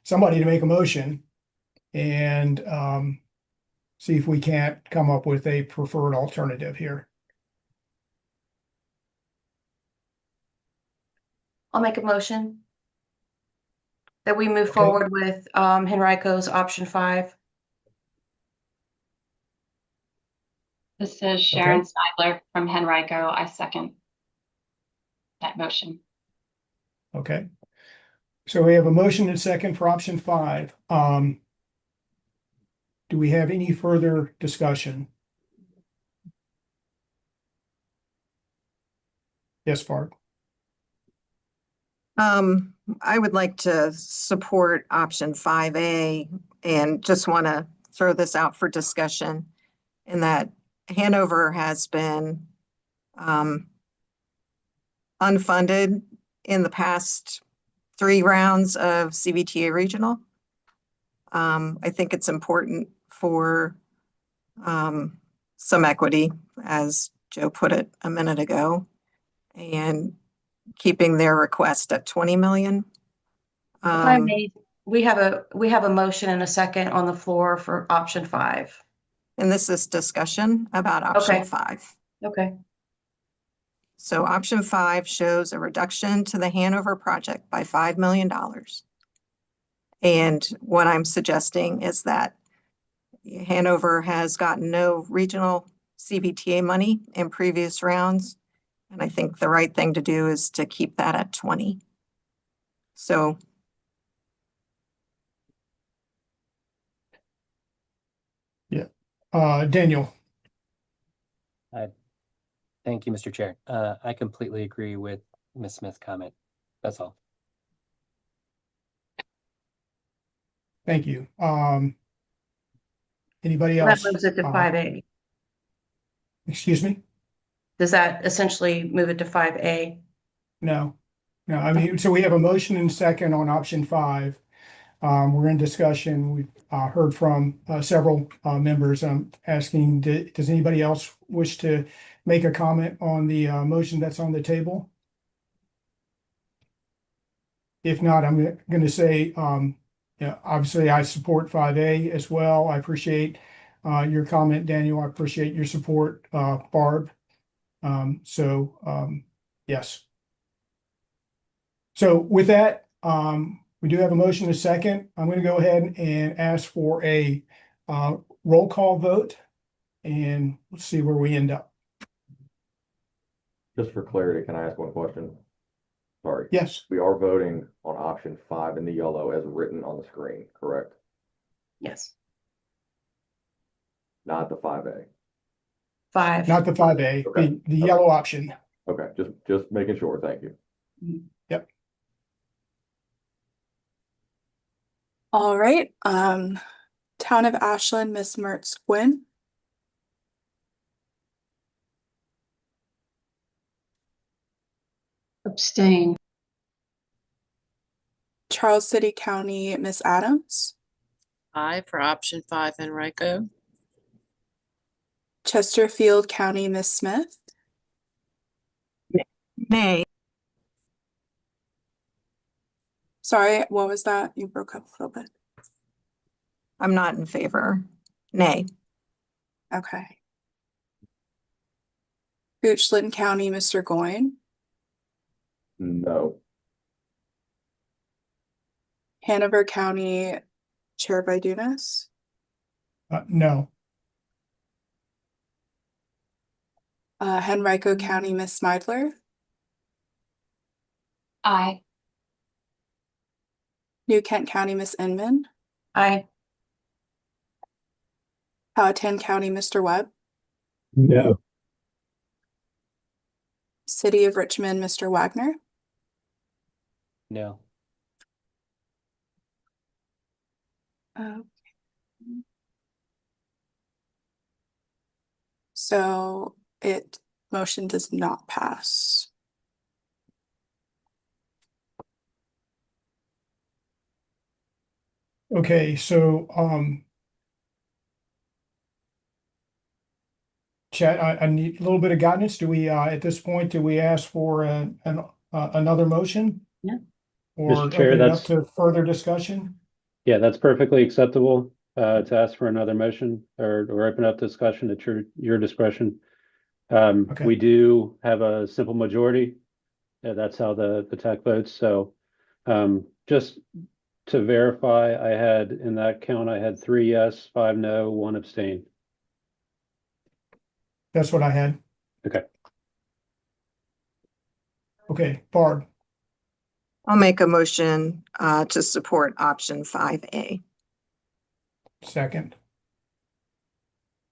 [SPEAKER 1] somebody to make a motion and see if we can't come up with a preferred alternative here.
[SPEAKER 8] I'll make a motion that we move
[SPEAKER 1] Okay.
[SPEAKER 8] forward with Henrico's option 5.
[SPEAKER 6] This is Sharon Snyder from Henrico. I second that motion.
[SPEAKER 1] Okay. So we have a motion and second for option 5. Do we have any further discussion? Yes, Barb.
[SPEAKER 10] I would like to support option 5A and just want to throw this out for discussion in that Hanover has been unfunded in the past 3 rounds of CVTA regional. I think it's important for some equity, as Joe put it a minute ago, and keeping their request at 20 million.
[SPEAKER 8] If I may, we have a motion and a second on the floor for option 5.
[SPEAKER 10] And this is discussion about option 5.
[SPEAKER 8] Okay.
[SPEAKER 10] So option 5 shows a reduction to the Hanover project by $5 million. And what I'm suggesting is that Hanover has gotten no regional CVTA money in previous rounds. And I think the right thing to do is to keep that at 20. So
[SPEAKER 1] Daniel.
[SPEAKER 7] Thank you, Mr. Chair. I completely agree with Ms. Smith's comment. That's all.
[SPEAKER 1] Thank you. Anybody
[SPEAKER 8] That
[SPEAKER 1] else?
[SPEAKER 8] moves it to 5A.
[SPEAKER 1] Excuse me?
[SPEAKER 8] Does that essentially move it to 5A?
[SPEAKER 1] No, I mean, so we have a motion and second on option 5. We're in discussion. We've heard from several members. I'm asking, does anybody else wish to make a comment on the motion that's on the table? If not, I'm going to say, yeah, obviously I support 5A as well. I appreciate your comment, Daniel. I appreciate your support, Barb. Yes. So with that, we do have a motion and a second. I'm going to go ahead and ask for a roll call vote, and let's see where we end up.
[SPEAKER 9] Just for clarity, can I ask one question? Sorry.
[SPEAKER 1] Yes.
[SPEAKER 9] We are voting on option 5 in the yellow as written on the screen, correct?
[SPEAKER 8] Yes.
[SPEAKER 9] Not the 5A.
[SPEAKER 8] 5.
[SPEAKER 1] Not the 5A,
[SPEAKER 9] Okay.
[SPEAKER 1] the yellow option.
[SPEAKER 9] Okay, just making sure. Thank you.
[SPEAKER 1] Yep.
[SPEAKER 2] All right. Town of Ashland, Miss Mertz Quinn.
[SPEAKER 3] Abstain.
[SPEAKER 2] Charles City County, Miss Adams.
[SPEAKER 4] Aye for option 5, Enrico.
[SPEAKER 2] Chesterfield County, Miss Smith.
[SPEAKER 10] Nay.
[SPEAKER 2] Sorry, what was that? You broke up a little bit.
[SPEAKER 10] I'm not in favor. Nay.
[SPEAKER 2] Okay. Goochland County, Mr. Goyne.
[SPEAKER 9] No.
[SPEAKER 2] Hanover County, Chair Vidunas.
[SPEAKER 1] No.
[SPEAKER 2] Henrico County, Miss Smidler.
[SPEAKER 6] Aye.
[SPEAKER 2] New Kent County, Miss Inman.
[SPEAKER 8] Aye.
[SPEAKER 2] Powhatan County, Mr. Webb.
[SPEAKER 5] No.
[SPEAKER 2] City of Richmond, Mr. Wagner.
[SPEAKER 7] No.
[SPEAKER 2] So motion does not pass.
[SPEAKER 1] Okay, so, Chad, I need a little bit of guidance. Do we, at this point, do we ask for another motion?
[SPEAKER 3] Yeah.
[SPEAKER 1] Or
[SPEAKER 5] Mr. Chair,
[SPEAKER 1] open it up
[SPEAKER 5] that's-
[SPEAKER 1] to further discussion?
[SPEAKER 5] Yeah, that's perfectly acceptable, to ask for another motion or open up discussion at your discretion.
[SPEAKER 1] Okay.
[SPEAKER 5] We do have a simple majority. That's how the TAC votes. So, just to verify, in that count, I had 3 yes, 5 no, 1 abstain.
[SPEAKER 1] That's what I had.
[SPEAKER 5] Okay.
[SPEAKER 1] Okay, Barb,
[SPEAKER 10] I'll make a motion to support option 5A.
[SPEAKER 1] second.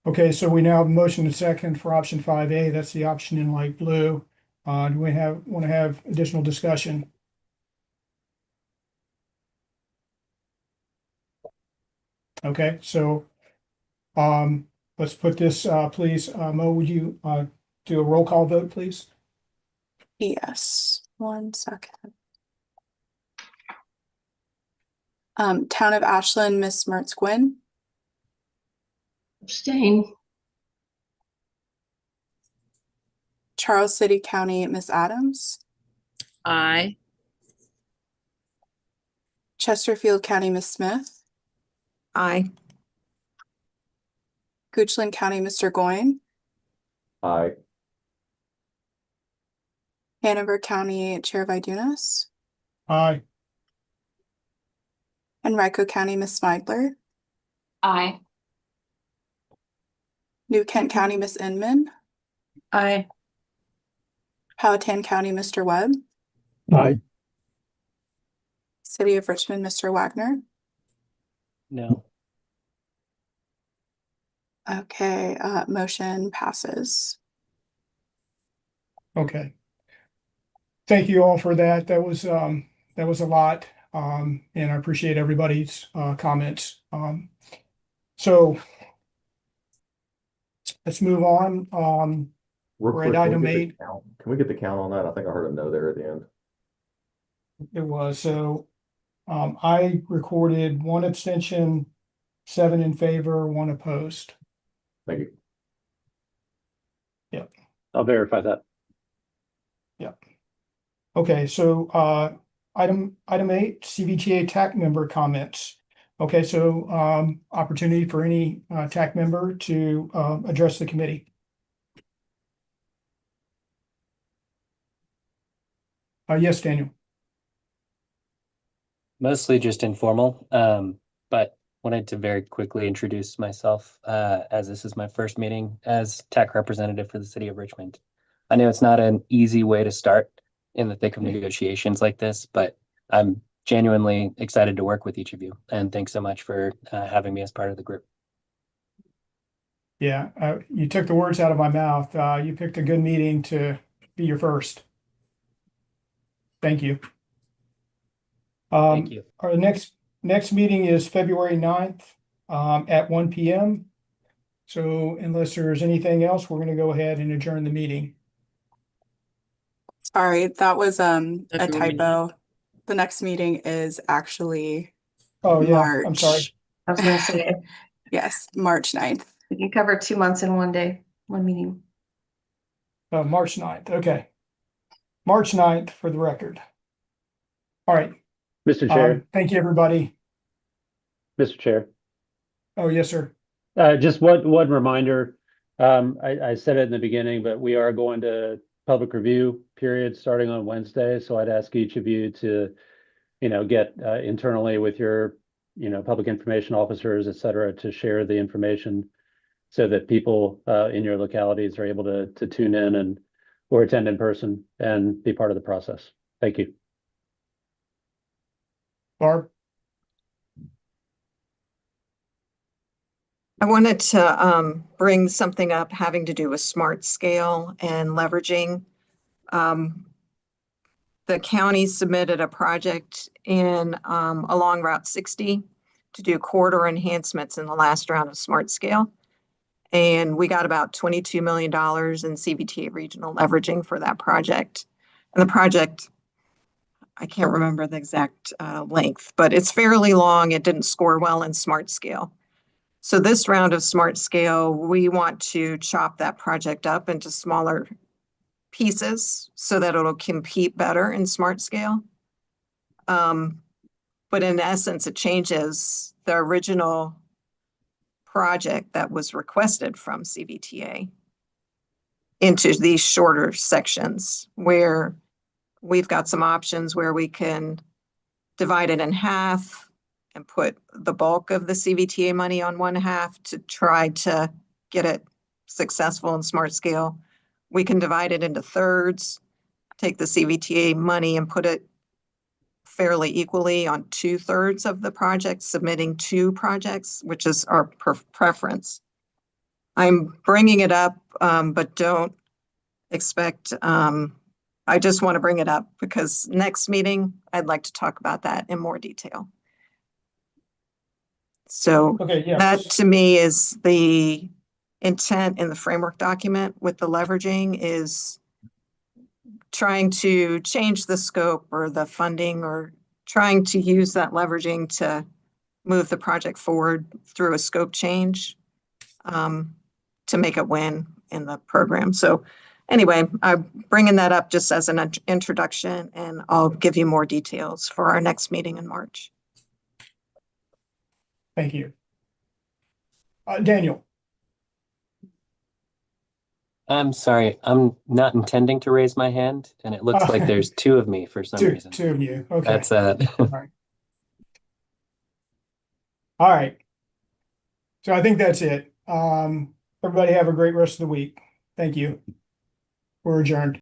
[SPEAKER 1] Okay, so we now have a motion and second for option 5A. That's the option in light blue. Do we want to have additional discussion? Okay, so let's put this, please, Mo, would you do a roll call vote, please?
[SPEAKER 2] Yes, 1 second. Town of Ashland, Miss Mertz Gwynn.
[SPEAKER 3] Abstain.
[SPEAKER 2] Charles City County, Miss Adams.
[SPEAKER 4] Aye.
[SPEAKER 2] Chesterfield County, Miss Smith.
[SPEAKER 10] Aye.
[SPEAKER 2] Goochland County, Mr. Goyne.
[SPEAKER 9] Aye.
[SPEAKER 2] Hanover County, Chair Vidunas.
[SPEAKER 1] Aye.
[SPEAKER 2] Henrico County, Miss Smidler.
[SPEAKER 6] Aye.
[SPEAKER 2] New Kent County, Miss Inman.
[SPEAKER 8] Aye.
[SPEAKER 2] Powhatan County, Mr. Webb.
[SPEAKER 5] Aye.
[SPEAKER 2] City of Richmond, Mr. Wagner.
[SPEAKER 7] No.
[SPEAKER 2] Okay, motion passes.
[SPEAKER 1] Okay. Thank you all for that. That was a lot. And I appreciate everybody's comments. So let's move on.
[SPEAKER 9] Real
[SPEAKER 1] We're
[SPEAKER 9] quick,
[SPEAKER 1] at
[SPEAKER 9] can
[SPEAKER 1] item
[SPEAKER 9] we get the
[SPEAKER 1] 8.
[SPEAKER 9] count? Can we get the count on that? I think I heard a no there at the end.
[SPEAKER 1] It was so I recorded 1 abstention, 7 in favor, 1 opposed.
[SPEAKER 9] Thank you.
[SPEAKER 5] I'll verify that.
[SPEAKER 1] Okay, so item 8, CVTA TAC member comments. Okay, so opportunity for any TAC member to address the committee. Yes, Daniel.
[SPEAKER 7] Mostly just informal, but wanted to very quickly introduce myself, as this is my first meeting as TAC representative for the city of Richmond. I know it's not an easy way to start in the thick of negotiations like this, but I'm genuinely excited to work with each of you. And thanks so much for having me as part of the group.
[SPEAKER 1] Yeah, you took the words out of my mouth. You picked a good meeting to be your first. Thank you.
[SPEAKER 7] Thank you.
[SPEAKER 1] Our next meeting is February 9th at 1 p.m. So unless there's anything else, we're going to go ahead and adjourn the meeting.
[SPEAKER 2] Sorry, that was a
[SPEAKER 4] February.
[SPEAKER 2] typo. The next meeting is actually
[SPEAKER 1] Oh, yeah, I'm sorry.
[SPEAKER 2] March.
[SPEAKER 8] I was gonna say,
[SPEAKER 2] Yes, March 9th.
[SPEAKER 8] we can cover 2 months in one day, one meeting.
[SPEAKER 1] March 9th, okay. March 9th for the record. All right,
[SPEAKER 5] Mr. Chair,
[SPEAKER 1] thank you, everybody.
[SPEAKER 5] Mr. Chair.
[SPEAKER 1] Oh, yes, sir.
[SPEAKER 5] Just one reminder. I said it in the beginning, but we are going to public review period starting on Wednesday. So I'd ask each of you to, get internally with your, public information officers, et cetera, to share the information so that people in your localities are able to tune in and or attend in person and be part of the process. Thank you.
[SPEAKER 1] Barb?
[SPEAKER 10] I wanted to bring something up having to do with smart scale and leveraging. The county submitted a project in along Route 60 to do corridor enhancements in the last round of smart scale. And we got about $22 million in CVTA regional leveraging for that project. And the project, I can't remember the exact length, but it's fairly long. It didn't score well in smart scale. So this round of smart scale, we want to chop that project up into smaller pieces so that it'll compete better in smart scale. But in essence, it changes the original project that was requested from CVTA into these shorter sections where we've got some options where we can divide it in half and put the bulk of the CVTA money on one half to try to get it successful in smart scale. We can divide it into thirds, take the CVTA money and put it fairly equally on 2/3 of the project, submitting 2 projects, which is our preference. I'm bringing it up, but don't expect, I just want to bring it up because next meeting, I'd like to talk about that in more detail. So
[SPEAKER 1] Okay,
[SPEAKER 10] that
[SPEAKER 1] yes.
[SPEAKER 10] to me is the intent in the framework document with the leveraging is trying to change the scope or the funding or trying to use that leveraging to move the project forward through a scope change to make it win in the program. So anyway, I'm bringing that up just as an introduction and I'll give you more details for our next meeting in March.
[SPEAKER 1] Thank you. Daniel?
[SPEAKER 7] I'm sorry, I'm not intending to raise my hand, and it looks like there's 2 of me for some reason.
[SPEAKER 1] Two of you, okay.
[SPEAKER 7] That's it.
[SPEAKER 1] All right. All right. So I think that's it. Everybody have a great rest of the week. Thank you. We're adjourned.